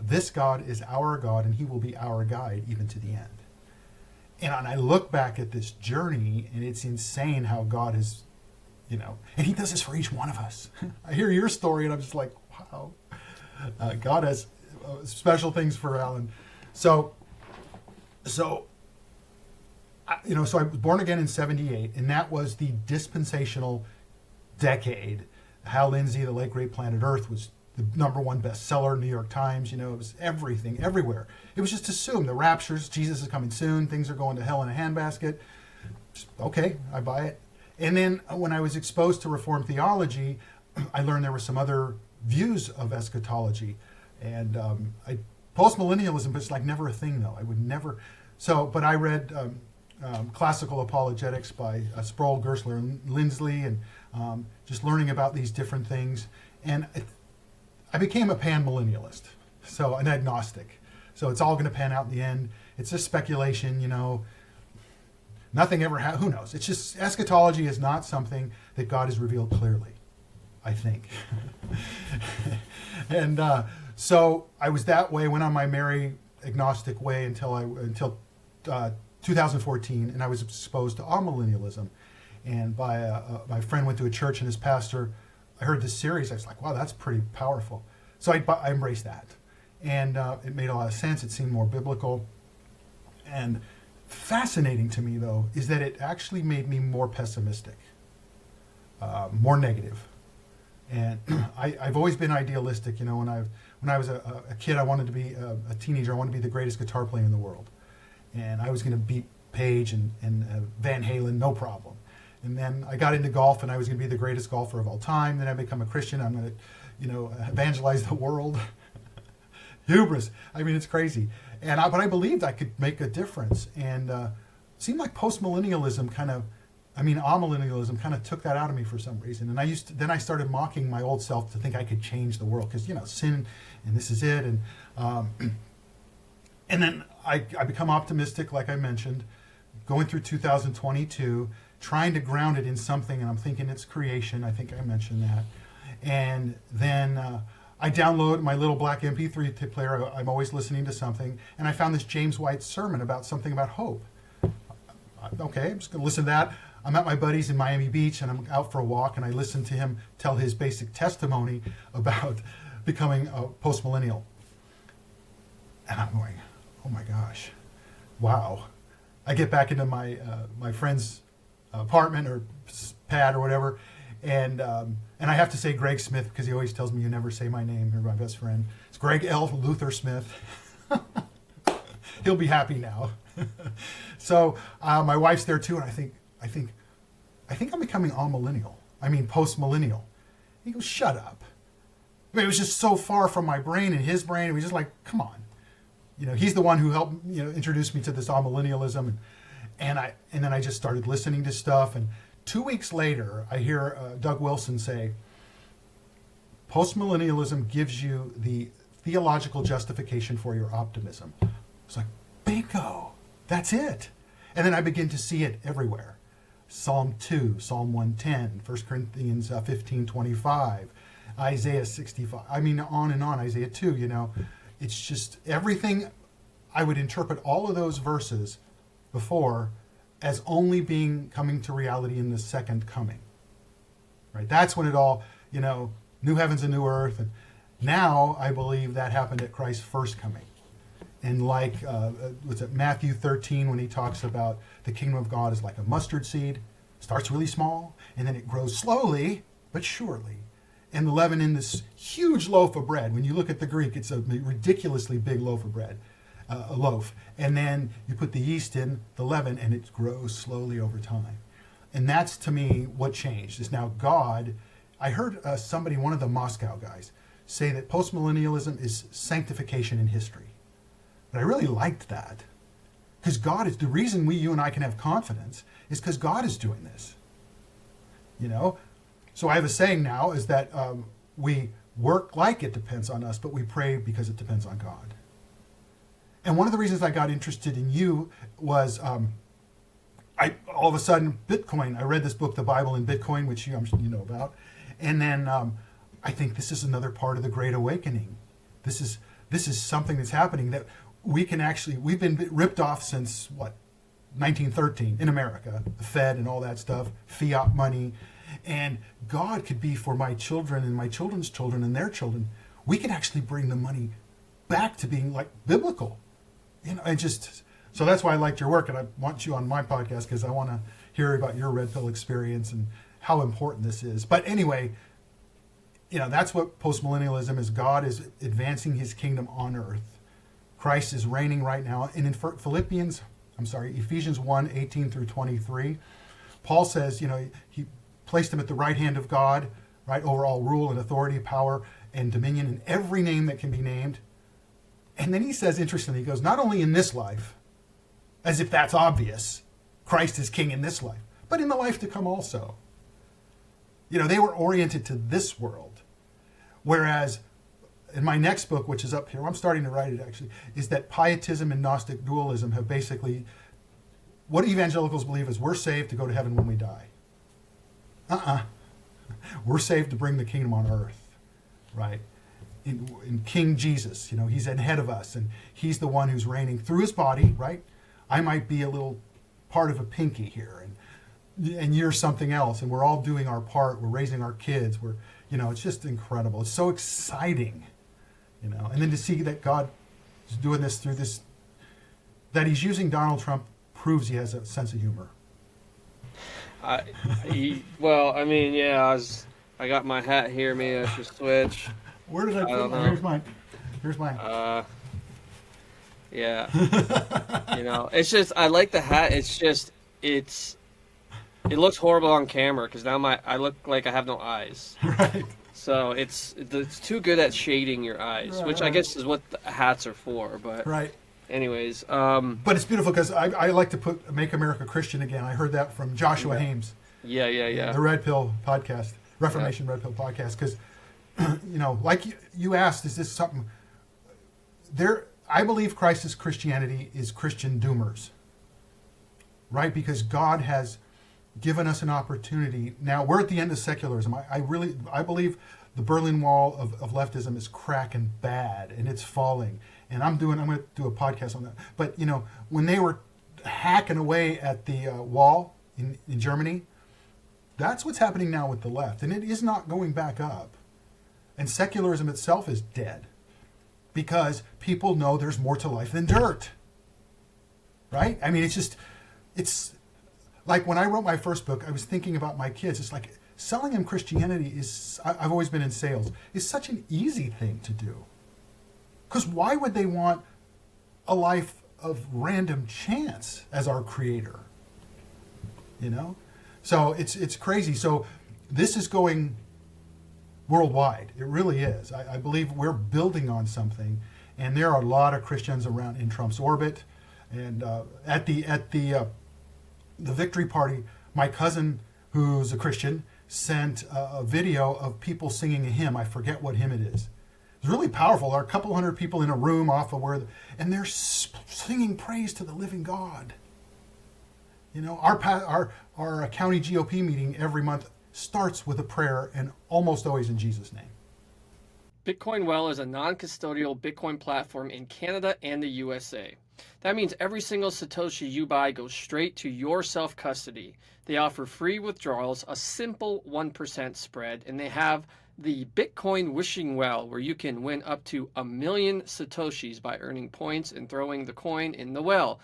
This God is our God, and He will be our guide even to the end. And I look back at this journey, and it's insane how God has, and He does this for each one of us. I hear your story, and I'm just like, wow. God has special things for Alan. So I was born again in '78, and that was the dispensational decade. Hal Lindsey, The Late Great Planet Earth, was the #1 bestseller in New York Times. It was everything, everywhere. It was just assumed the raptures, Jesus is coming soon, things are going to hell in a handbasket. Just, okay, I buy it. And then when I was exposed to Reformed theology, I learned there were some other views of eschatology. And post-millennialism was like never a thing, though. I would never. But I read classical apologetics by Sproul, Gersler, and Lindsley, and just learning about these different things. And I became a pan-millennialist, so an agnostic. So it's all going to pan out in the end. It's just speculation, Nothing ever who knows? It's just eschatology is not something that God has revealed clearly, I think. And so I was that way, went on my merry agnostic way until 2014, and I was exposed to amillennialism. And my friend went to a church, and his pastor, I heard this series. I was like, wow, that's pretty powerful. So I embraced that. And it made a lot of sense. It seemed more biblical. And fascinating to me, though, is that it actually made me more pessimistic, more negative. And I've always been idealistic. When I was a kid, I wanted to be a teenager. I wanted to be the greatest guitar player in the world. And I was going to beat Page and Van Halen, no problem. And then I got into golf, and I was going to be the greatest golfer of all time. Then I become a Christian. I'm going to, evangelize the world. Hubris. I mean, it's crazy. But I believed I could make a difference. And it seemed like post-millennialism amillennialism kind of took that out of me for some reason. And then I started mocking my old self to think I could change the world because, sin, and this is it. And and then I become optimistic, like I mentioned, going through 2022, trying to ground it in something, and I'm thinking it's creation. I think I mentioned that. And then I download my little black MP3 player. I'm always listening to something, and I found this James White sermon about something about hope. Okay, I'm just going to listen to that. I'm at my buddy's in Miami Beach, and I'm out for a walk, and I listen to him tell his basic testimony about becoming a postmillennial. And I'm going, oh my gosh, wow. I get back into my my friend's apartment or pad or whatever, and I have to say Greg Smith, because he always tells me you never say my name. You're my best friend. It's Greg L. Luther Smith. He'll be happy now. So my wife's there too, and I think I'm becoming amillennial. I mean post-millennial. He goes, shut up. I mean, it was just so far from my brain and his brain. It was just like, come on. You know, he's the one who helped, introduce me to this amillennialism, and then I just started listening to stuff. And 2 weeks later, I hear Doug Wilson say, postmillennialism gives you the theological justification for your optimism. It's like, bingo, that's it. And then I begin to see it everywhere. Psalm 2, Psalm 110, 1 Corinthians 15:25, Isaiah 65. I mean, on and on, Isaiah 2, It's just everything. I would interpret all of those verses before as only coming to reality in the second coming. Right? That's when it all, new heavens and new earth. And now I believe that happened at Christ's first coming. And like, Matthew 13, when he talks about the kingdom of God is like a mustard seed, starts really small, and then it grows slowly but surely. And the leaven in this huge loaf of bread. When you look at the Greek, it's a ridiculously big loaf of bread, a loaf. And then you put the yeast in, the leaven, and it grows slowly over time. And that's, to me, what changed. Is now God, I heard one of the Moscow guys, say that postmillennialism is sanctification in history. But I really liked that. Because God is, the reason you and I can have confidence is because God is doing this. So I have a saying now is that we work like it depends on us, but we pray because it depends on God. And one of the reasons I got interested in you was all of a sudden Bitcoin. I read this book, The Bible in Bitcoin, which you know about, and then I think this is another part of the Great Awakening. This is something that's happening that we've been ripped off since 1913 in America, the Fed and all that stuff, fiat money. And God could be for my children and my children's children and their children. We can actually bring the money back to being like biblical. So that's why I liked your work, and I want you on my podcast because I want to hear about your red pill experience and how important this is. But anyway, that's what postmillennialism is. God is advancing his kingdom on earth. Christ is reigning right now. And in Ephesians 1, 18 through 23, Paul says, he placed him at the right hand of God, right, over all rule and authority, power and dominion, and every name that can be named. And then he says, interestingly, he goes, not only in this life, as if that's obvious, Christ is king in this life, but in the life to come also. They were oriented to this world. Whereas in my next book, which is up here, I'm starting to write it actually, is that pietism and Gnostic dualism have basically, what evangelicals believe is we're saved to go to heaven when we die. We're saved to bring the kingdom on earth, right? In King Jesus, he's ahead of us, and he's the one who's reigning through his body, right? I might be a little part of a pinky here, and you're something else, and we're all doing our part. We're raising our kids. It's just incredible. It's so exciting, and then to see that God is doing this through this, that he's using Donald Trump proves he has a sense of humor. I got my hat here. Maybe I should switch. Where did I put mine? Here's mine. Yeah. It's just, I like the hat. It's just, it looks horrible on camera because now I look like I have no eyes. Right. So it's too good at shading your eyes, right, which I guess is what the hats are for. But right. Anyways, but it's beautiful because I like to make America Christian again. I heard that from Joshua Hames. Yeah. The Red Pill podcast, Reformation Red Pill podcast, because like you asked, is this something there? I believe Christ's Christianity is Christian doomers, right? Because God has given us an opportunity. Now we're at the end of secularism. I believe the Berlin Wall of leftism is cracking bad and it's falling. And I'm going to do a podcast on that. But when they were hacking away at the wall in Germany, that's what's happening now with the left, and it is not going back up. And secularism itself is dead because people know there's more to life than dirt. Right? I mean, it's like when I wrote my first book, I was thinking about my kids. It's like selling them Christianity I've always been in sales, is such an easy thing to do. Because why would they want a life of random chance as our creator? So it's crazy. So this is going worldwide. It really is. I believe we're building on something, and there are a lot of Christians around in Trump's orbit. And at the victory party, my cousin, who's a Christian, sent a video of people singing a hymn. I forget what hymn it is. It's really powerful. There are a couple hundred people in a room off of and they're singing praise to the living God. Our county GOP meeting every month starts with a prayer, and almost always in Jesus' name. Bitcoin Well is a non-custodial Bitcoin platform in Canada and the USA. That means every single Satoshi you buy goes straight to your self-custody. They offer free withdrawals, a simple 1% spread, and they have the Bitcoin Wishing Well, where you can win up to 1 million Satoshis by earning points and throwing the coin in the well.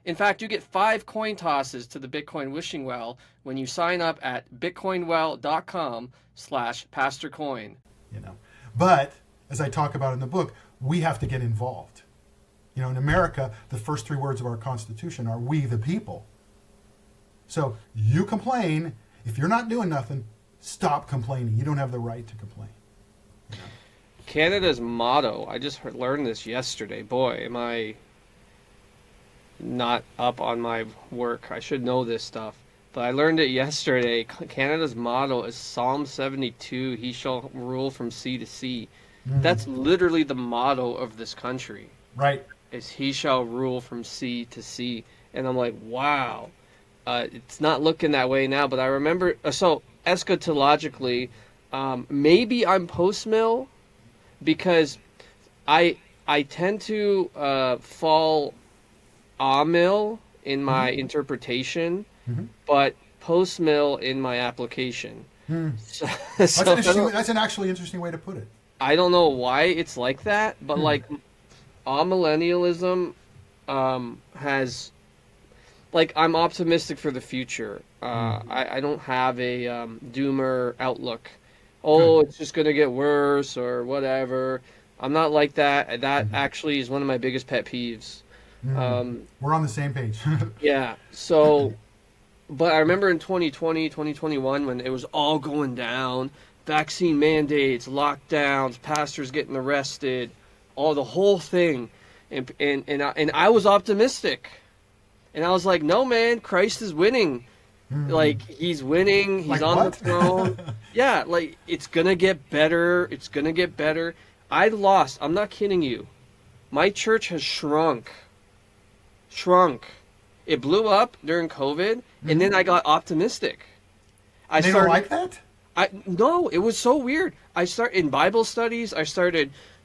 In fact, you get 5 coin tosses to the Bitcoin Wishing Well when you sign up at bitcoinwell.com/pastorcoin. But as I talk about in the book, we have to get involved. In America, the first 3 words of our Constitution are "we the people." So you complain. If you're not doing nothing, stop complaining. You don't have the right to complain. Canada's motto, I just learned this yesterday. Boy, am I not up on my work. I should know this stuff. But I learned it yesterday. Canada's motto is Psalm 72, he shall rule from sea to sea. That's literally the motto of this country. Right. Is he shall rule from sea to sea. And I'm like, wow. It's not looking that way now, but I remember, so eschatologically, maybe I'm post-mill because I tend to fall a-mill in my interpretation, but post-mill in my application. So, that's an actually interesting way to put it. I don't know why it's like that, but like amillennialism has, like, I'm optimistic for the future. I don't have a doomer outlook. Oh, it's just going to get worse or whatever. I'm not like that. That actually is one of my biggest pet peeves. We're on the same page. Yeah. So, but I remember in 2020, 2021, when it was all going down, vaccine mandates, lockdowns, pastors getting arrested, the whole thing. And I was optimistic. And I was like, no, man, Christ is winning. Like, he's winning. He's on the throne. Yeah, like, it's going to get better. It's going to get better. I'm not kidding you. My church has shrunk. It blew up during COVID, and then I got optimistic. They don't like that? No, it was so weird. In Bible studies,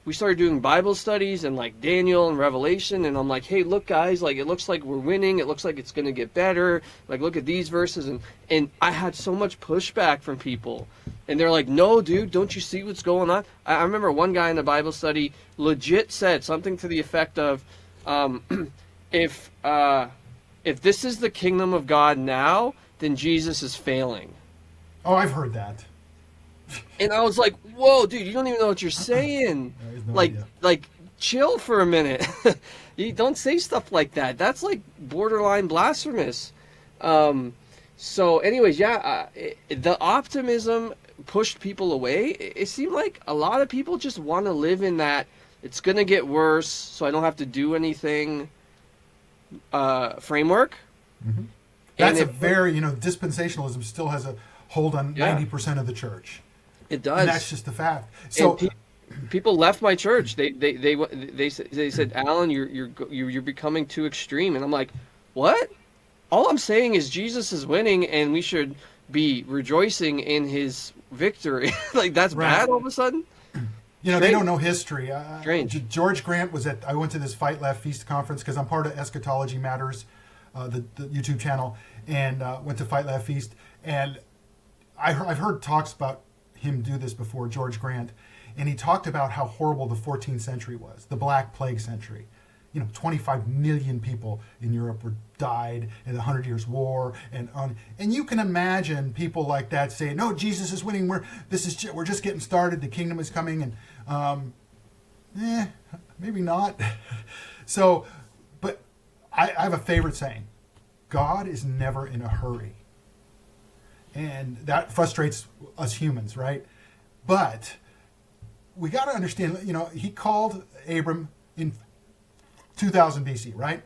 we started doing Bible studies and like Daniel and Revelation, and I'm like, hey, look, guys, like, it looks like we're winning. It looks like it's going to get better. Like, look at these verses. And I had so much pushback from people. And they're like, no, dude, don't you see what's going on? I remember one guy in the Bible study legit said something to the effect of, if this is the kingdom of God now, then Jesus is failing. Oh, I've heard that. And I was like, whoa, dude, you don't even know what you're saying. Like, chill for a minute. You don't say stuff like that. That's like borderline blasphemous. So anyways, the optimism pushed people away. It seemed like a lot of people just want to live in that it's going to get worse, so I don't have to do anything framework. That's dispensationalism still has a hold on 90% of the church. It does. And that's just the fact. So people left my church. They said, Alan, you're becoming too extreme, and I'm like, what? All I'm saying is Jesus is winning, and we should be rejoicing in his victory. Like that's Right. bad all of a sudden. You know, they don't know history. Strange. George Grant was I went to this Fight, Laugh, Feast conference because I'm part of Eschatology Matters, the YouTube channel, and went to Fight, Laugh, Feast. And I've heard talks about him do this before, George Grant. And he talked about how horrible the 14th century was, the Black Plague century. 25 million people in Europe died in the 100 Years' War, and you can imagine people like that saying, "No, Jesus is winning. We're just getting started. The kingdom is coming," and maybe not. So, but I have a favorite saying: God is never in a hurry, and that frustrates us humans, right? But we got to understand. He called Abram in 2000 BC, right?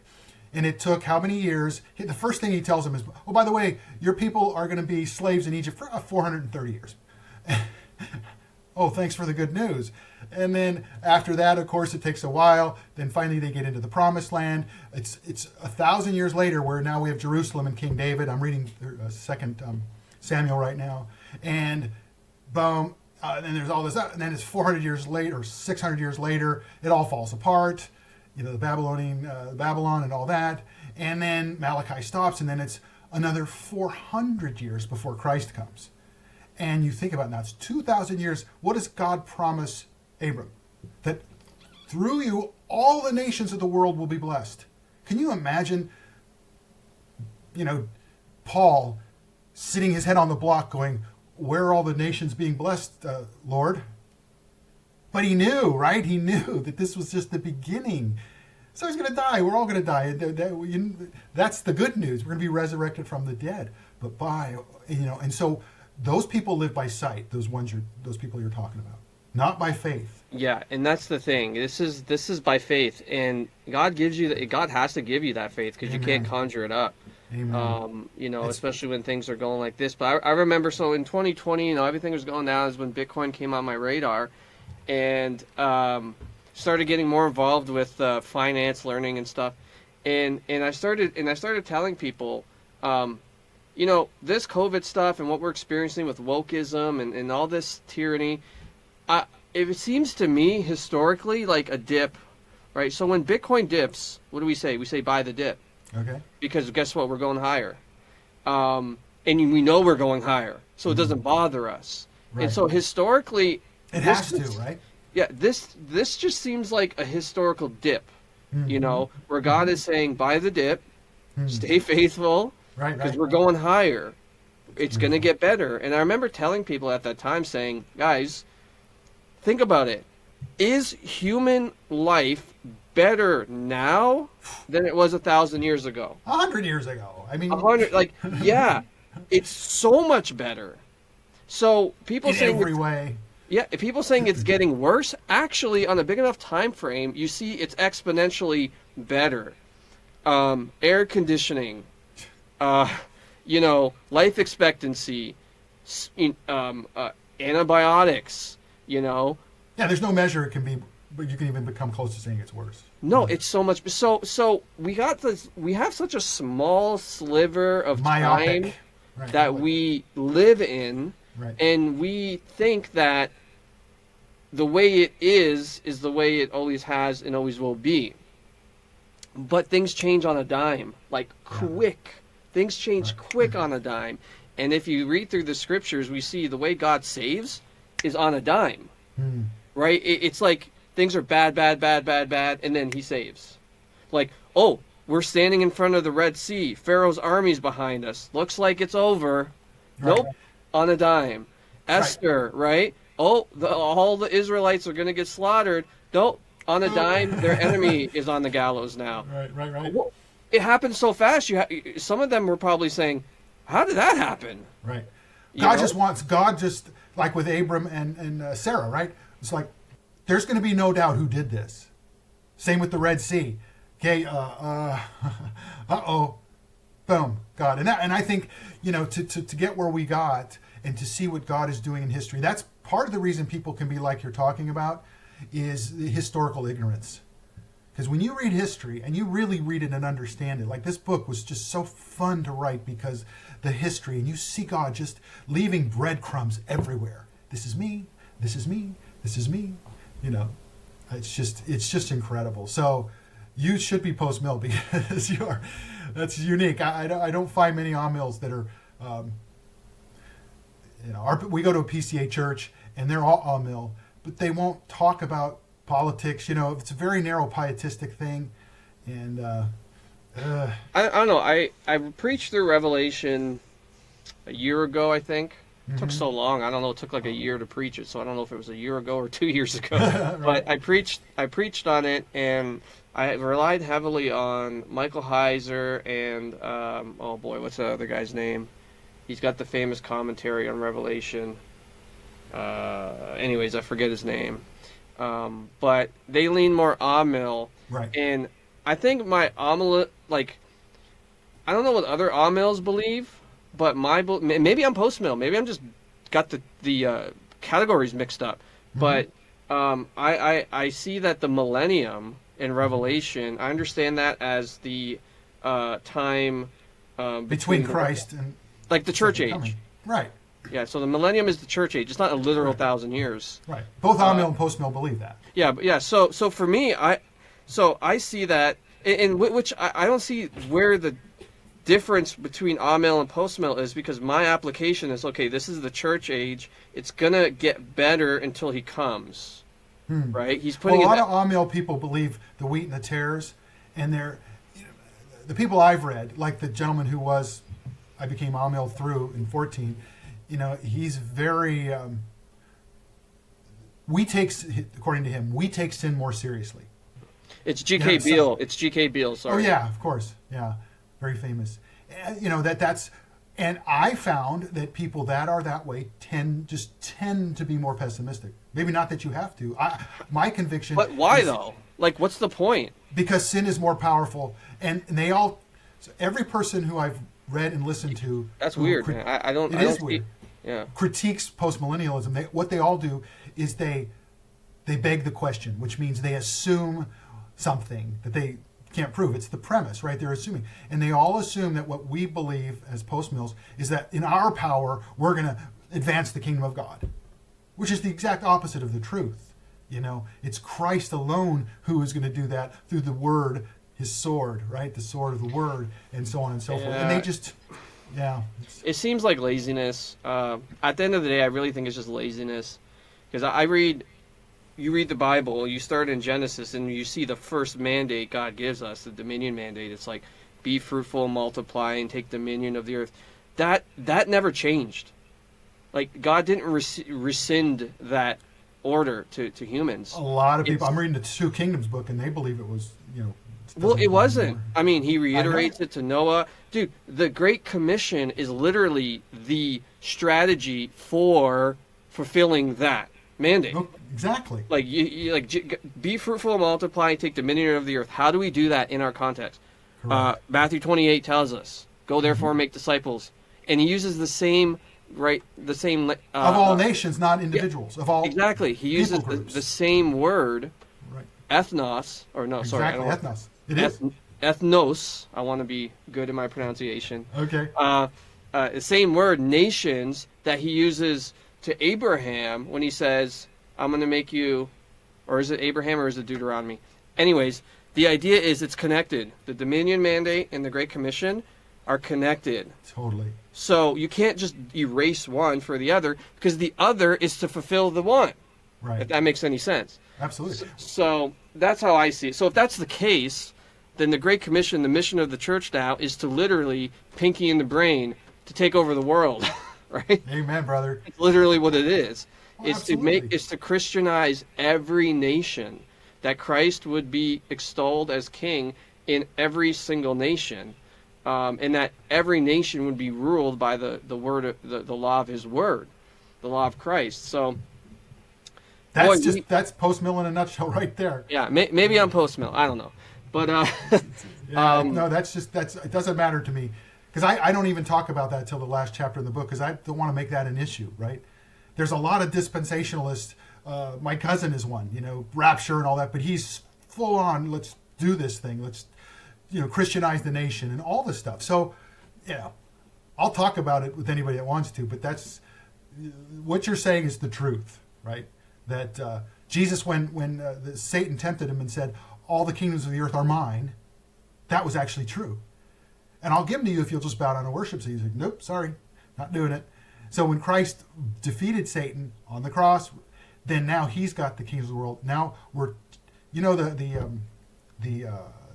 And it took how many years? The first thing he tells him is, "Oh, by the way, your people are going to be slaves in Egypt for 430 years." Oh, thanks for the good news. And then after that, of course, it takes a while. Then finally they get into the promised land. It's 1,000 years later where now we have Jerusalem and King David. I'm reading 2 Samuel right now. And boom, and then there's all this, and then it's 400 years later, or 600 years later, it all falls apart. The Babylon and all that. And then Malachi stops, and then it's another 400 years before Christ comes. And you think about it now, it's 2,000 years. What does God promise Abram? That through you, all the nations of the world will be blessed. Can you imagine, Paul sitting his head on the block going, "Where are all the nations being blessed, Lord?" But he knew, right? He knew that this was just the beginning. So he's going to die. We're all going to die. That's the good news. We're going to be resurrected from the dead. But and so those people live by sight. Those people you're talking about, not by faith. Yeah, and that's the thing. This is by faith, and God has to give you that faith because you can't conjure it up. Amen. Especially when things are going like this. But I remember, so in 2020, everything was going down is when Bitcoin came on my radar. And started getting more involved with finance learning and stuff, and I started telling people, this COVID stuff and what we're experiencing with wokeism and all this tyranny, it seems to me historically like a dip, right? So when Bitcoin dips, what do we say? We say buy the dip, Okay. because guess what? We're going higher, and we know we're going higher, so it doesn't bother us. Right. And so historically. It has to, right? Yeah, this just seems like a historical dip, where God is saying, buy the dip, stay faithful, right? Because we're going higher. It's going to get better. And I remember telling people at that time saying, guys, think about it. Is human life better now than it was 1,000 years ago? 100 years ago. I mean, 100, yeah, it's so much better. So people in saying every way. Yeah, if people saying it's getting worse, actually, on a big enough time frame, you see it's exponentially better. Air conditioning, life expectancy, antibiotics, Yeah, there's no measure it can be, but you can even become close to saying it's worse. No, it's so much. So we have such a small sliver of Myopic. time that we live in, and we think that the way it is the way it always has and always will be. But things change on a dime, like quick. Things change quick on a dime. And if you read through the scriptures, we see the way God saves is on a dime, right? It's like things are bad, and then he saves. Like, oh, we're standing in front of the Red Sea. Pharaoh's army's behind us. Looks like it's over. Nope, on a dime. Esther, right? Oh, all the Israelites are going to get slaughtered. Nope, on a dime, their enemy is on the gallows now. Right. Well, it happened so fast. Some of them were probably saying, how did that happen? Right. God just like with Abram and Sarah, right? It's like, there's going to be no doubt who did this. Same with the Red Sea. Okay, uh-oh, boom, God. And I think, to get where we got and to see what God is doing in history, that's part of the reason people can be like you're talking about, is the historical ignorance. Because when you read history and you really read it and understand it, like this book was just so fun to write because the history, and you see God just leaving breadcrumbs everywhere. This is me, this is me, this is me. You know, it's just incredible. So you should be post-mill because that's unique. I don't find many amills that are, we go to a PCA church and they're all amill, but they won't talk about politics. You know, it's a very narrow pietistic thing. And I don't know. I preached through Revelation a year ago, I think. It took so long. I don't know. It took like a year to preach it, so I don't know if it was a year ago or 2 years ago. Right. But I preached on it, and I relied heavily on Michael Heiser and oh boy, what's the other guy's name? He's got the famous commentary on Revelation. Anyways, I forget his name. But they lean more Amil, right. And I think my Amil, like, I don't know what other Amils believe. But maybe I'm post-mill. Maybe I'm just got the categories mixed up. But I see that the millennium in Revelation, I understand that as the time between Christ and like the church age. Coming. Right. Yeah. So the millennium is the church age. It's not a literal 1,000 years. Right. Both amill and post-mill believe that. Yeah. But yeah. So for me, I see that, in which I don't see where the difference between amill and post-mill is, because my application is, okay, this is the church age. It's going to get better until he comes, right? He's putting a lot of amill people believe the wheat and the tares, and the people I've read, like the gentleman who I became amill through in 14, he's very, according to him, we take sin more seriously. It's G.K. Beale. It's G.K. Beale, sorry. Oh, yeah, of course, yeah. Very famous. And I found that people that are that way tend to be more pessimistic. Maybe not that you have to. My conviction. But why though? Like, what's the point? Because sin is more powerful, and every person who I've read and listened to. That's weird, man. I don't. It is weird. Yeah. Critiques postmillennialism. What they all do is they beg the question, which means they assume something that they can't prove. It's the premise, right? They're assuming. And they all assume that what we believe as post-mills is that in our power, we're going to advance the kingdom of God, which is the exact opposite of the truth. It's Christ alone who is going to do that through the word, his sword, right? The sword of the word, and so on and so forth. And they just, It seems like laziness. At the end of the day, I really think it's just laziness. Because you read the Bible, you start in Genesis, and you see the first mandate God gives us, the dominion mandate. It's like, be fruitful, multiply, and take dominion of the earth. That never changed. Like, God didn't rescind that order to humans. A lot of people, I'm reading the Two Kingdoms book, and they believe it was, Well, it wasn't. I mean, he reiterates it to Noah. Dude, the Great Commission is literally the strategy for fulfilling that mandate. Exactly. Like, be fruitful, multiply, take dominion of the earth. How do we do that in our context? Matthew 28 tells us, go therefore make disciples. And he uses the same, of all nations, not individuals. Yeah, of all exactly. He uses the same word, right. Ethnos, or no, exactly. sorry. Ethnos. It is. Ethnos. I want to be good in my pronunciation. Okay. The same word, nations, that he uses to Abraham when he says, I'm going to make you, or is it Abraham or is it Deuteronomy? Anyways, the idea is it's connected. The dominion mandate and the Great Commission are connected. Totally. So you can't just erase one for the other, because the other is to fulfill the one. Right. If that makes any sense. Absolutely. So that's how I see it. So if that's the case, then the Great Commission, the mission of the church now, is to literally pinky in the brain to take over the world. Right? Amen, brother. It's literally what it is. Absolutely. It's to Christianize every nation, that Christ would be extolled as king in every single nation, and that every nation would be ruled by the word, the law of his word, the law of Christ. So that's post-mill in a nutshell right there. Yeah, maybe I'm post-mill. I don't know, but no, it doesn't matter to me, because I don't even talk about that till the last chapter in the book, because I don't want to make that an issue, right? There's a lot of dispensationalists. My cousin is one, rapture and all that, but he's full on, let's do this thing. Let's, Christianize the nation and all this stuff. So, I'll talk about it with anybody that wants to, but that's what you're saying is the truth, right? That Jesus, when Satan tempted him and said, all the kingdoms of the earth are mine, that was actually true. And I'll give them to you if you'll just bow down and worship. So he's like, nope, sorry, not doing it. So when Christ defeated Satan on the cross, then now he's got the kingdoms of the world. Now we're,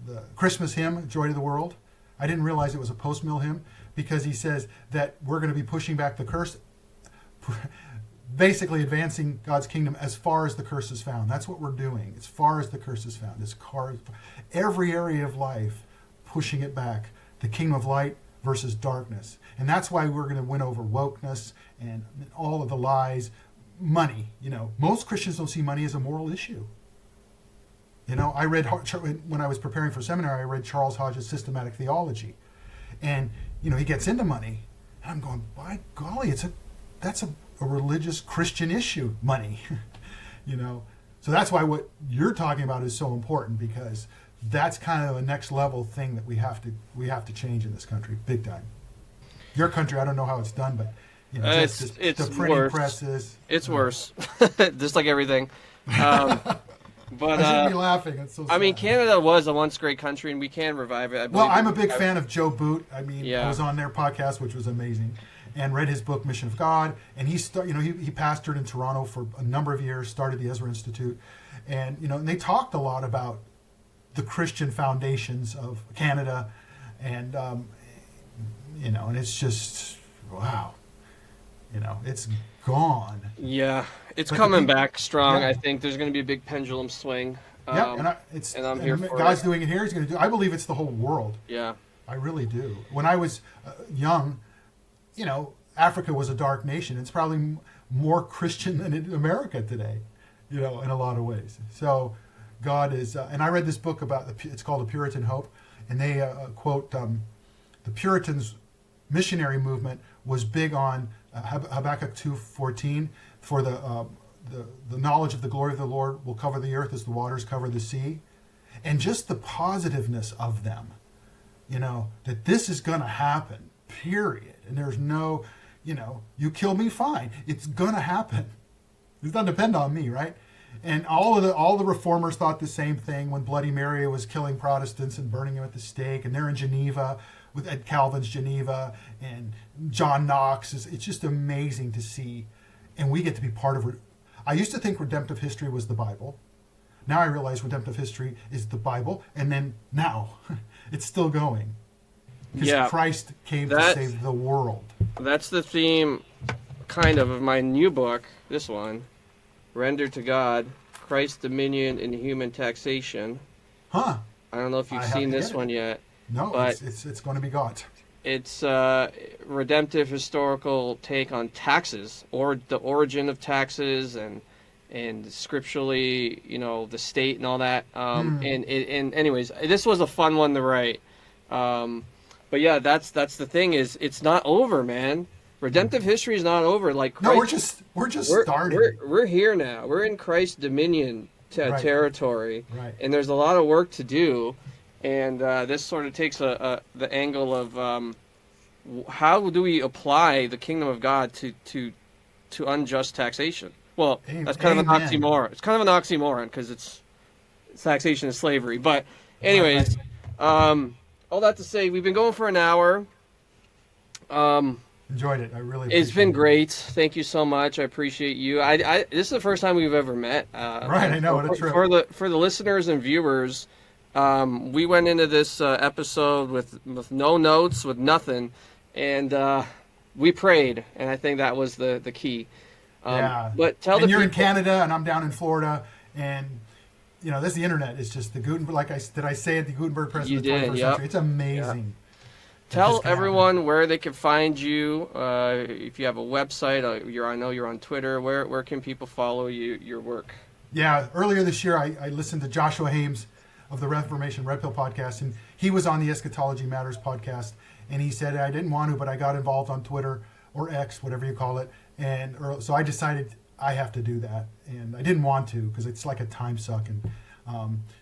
the Christmas hymn, Joy to the World. I didn't realize it was a post-mill hymn because he says that we're going to be pushing back the curse, basically advancing God's kingdom as far as the curse is found. That's what we're doing, as far as the curse is found. Every area of life, pushing it back. The kingdom of light versus darkness. And that's why we're going to win over wokeness and all of the lies. Money. Most Christians don't see money as a moral issue. I read, when I was preparing for seminary, I read Charles Hodge's Systematic Theology. And, he gets into money. And I'm going, by golly, that's a religious Christian issue, money. So that's why what you're talking about is so important, because that's kind of a next level thing that we have to change in this country, big time. Your country, I don't know how it's done, but it's the printing worse. presses. It's worse, just like everything. But I shouldn't be laughing. It's so sad. I mean, Canada was a once great country, and we can revive it. Well, I'm a big fan of Joe Boot. I mean, Yeah. I was on their podcast, which was amazing, and read his book Mission of God. And he pastored in Toronto for a number of years, started the Ezra Institute, and and they talked a lot about the Christian foundations of Canada, and and it's just wow, it's gone. Yeah, it's But coming back strong. Yeah. I think there's going to be a big pendulum swing. Yeah, and I'm here for God's it. doing it here. He's going to do. I believe it's the whole world. Yeah. I really do. When I was young, Africa was a dark nation. It's probably more Christian than in America today, in a lot of ways. So God is, and I read this book about, it's called The Puritan Hope, and they quote, the Puritans' missionary movement was big on Habakkuk 2:14, for the knowledge of the glory of the Lord will cover the earth as the waters cover the sea. And just the positiveness of them, that this is going to happen, period. And there's no, you kill me, fine. It's going to happen. It doesn't depend on me, right? And all the reformers thought the same thing when Bloody Mary was killing Protestants and burning them at the stake. And they're in Geneva, at Calvin's Geneva, and John Knox. It's just amazing to see. And we get to be part of it. I used to think redemptive history was the Bible. Now I realize redemptive history is the Bible, and then now it's still going. Because Christ came to save the world. That's the theme, kind of my new book, this one, Render to God, Christ's Dominion in Human Taxation. Huh. I don't know if you've seen this one yet. No, but it's going to be got. It's a redemptive historical take on taxes, or the origin of taxes, and scripturally, the state and all that. And anyways, this was a fun one to write. But yeah, that's the thing, is it's not over, man. Redemptive history is not over. Like Christ, we're just starting. We're here now. We're in Christ's dominion territory, right. And there's a lot of work to do. And this sort of takes the angle of how do we apply the kingdom of God to unjust taxation? Well, that's kind of an oxymoron. It's kind of an oxymoron because it's taxation is slavery. But anyways, all that to say, we've been going for an hour. Enjoyed it. I really. It's been great. Thank you so much. I appreciate you. This is the first time we've ever met. Right, I know. What a trip. For the listeners and viewers, we went into this episode with no notes, with nothing, and we prayed, and I think that was the key. Yeah. But tell and the you're people, in Canada, and I'm down in Florida, and this the internet is just the Gutenberg. Did I say it? The Gutenberg press You of the did, 21st yep. century. It's amazing. Tell everyone where they can find you. If you have a website, I know you're on Twitter. Where can people follow your work? Yeah, earlier this year, I listened to Joshua Hames of the Reformation Red Pill podcast, and he was on the Eschatology Matters podcast, and he said, I didn't want to, but I got involved on Twitter, or X, whatever you call it, and so I decided I have to do that, and I didn't want to, because it's like a time suck, and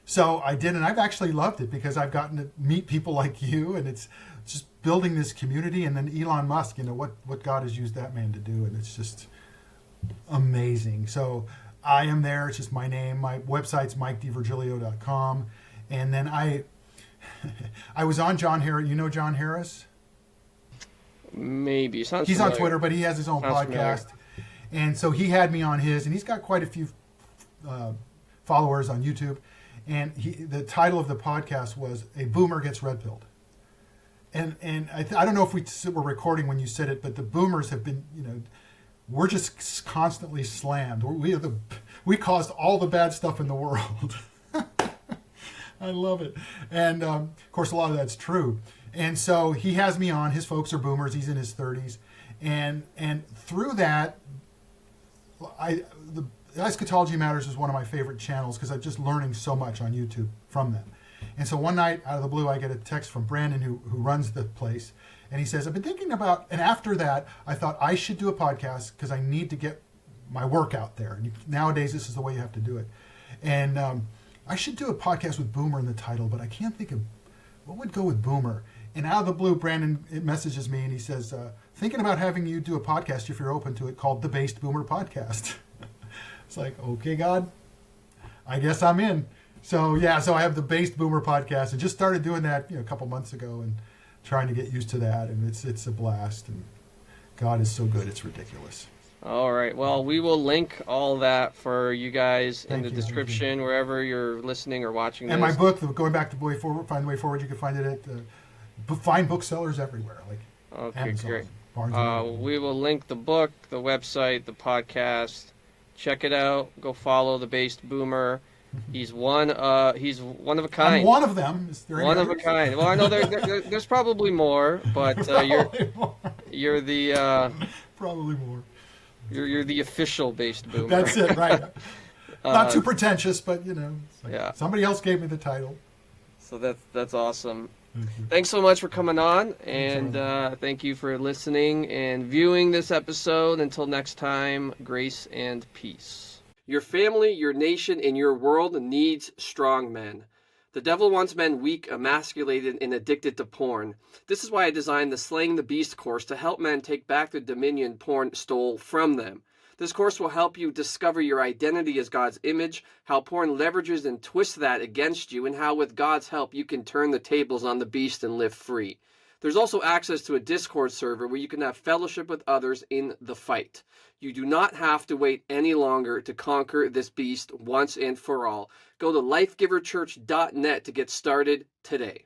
So I did, and I've actually loved it because I've gotten to meet people like you, and it's just building this community. And then Elon Musk, what God has used that man to do, and it's just amazing. So I am there. It's just my name. My website's MikeDiVirgilio.com. And then I was on John Harris. You know John Harris? Maybe. Sounds He's familiar. on Twitter, but he has his own Sounds podcast. familiar. And so he had me on his, and he's got quite a few followers on YouTube. And the title of the podcast was "A Boomer Gets Red Pilled." And I don't know if we were recording when you said it, but the boomers have been, we're just constantly slammed. We caused all the bad stuff in the world. I love it. And of course, a lot of that's true. And so he has me on. His folks are boomers. He's in his 30s. And through that, the Eschatology Matters is one of my favorite channels because I'm just learning so much on YouTube from them. And so one night, out of the blue, I get a text from Brandon, who runs the place. And he says, I've been thinking about, and after that, I thought I should do a podcast because I need to get my work out there. And nowadays, this is the way you have to do it. And I should do a podcast with Boomer in the title, but I can't think of what would go with Boomer. And out of the blue, Brandon messages me and he says, thinking about having you do a podcast if you're open to it called The Based Boomer Podcast. It's like, okay, God, I guess I'm in. So I have the Based Boomer Podcast and just started doing that a couple months ago and trying to get used to that. And it's a blast. And God is so good, it's ridiculous. All right. Well, we will link all that for you guys in the Thank you. description wherever you're listening or watching this. And my book, Going Back to Find the Way Forward, you can find it at fine booksellers everywhere, like Okay, Amazon, great. Barnes and Noble. We will link the book, the website, the podcast. Check it out. Go follow the Based Boomer. He's one of a kind. I'm one of them. Is there any One of a others? kind. Well, I know there's probably more, but Probably more. you're the Probably more. you're the official Based Boomer. That's it, right? Not too pretentious, but it's like Yeah. somebody else gave me the title. So that's awesome. Thank you. Thanks so much for coming on, and thank you for listening and viewing this episode. Until next time, grace and peace. Your family, your nation, and your world needs strong men. The devil wants men weak, emasculated, and addicted to porn. This is why I designed the Slaying the Beast course to help men take back the dominion porn stole from them. This course will help you discover your identity as God's image, how porn leverages and twists that against you, and how with God's help you can turn the tables on the beast and live free. There's also access to a Discord server where you can have fellowship with others in the fight. You do not have to wait any longer to conquer this beast once and for all. Go to lifegiverchurch.net to get started today.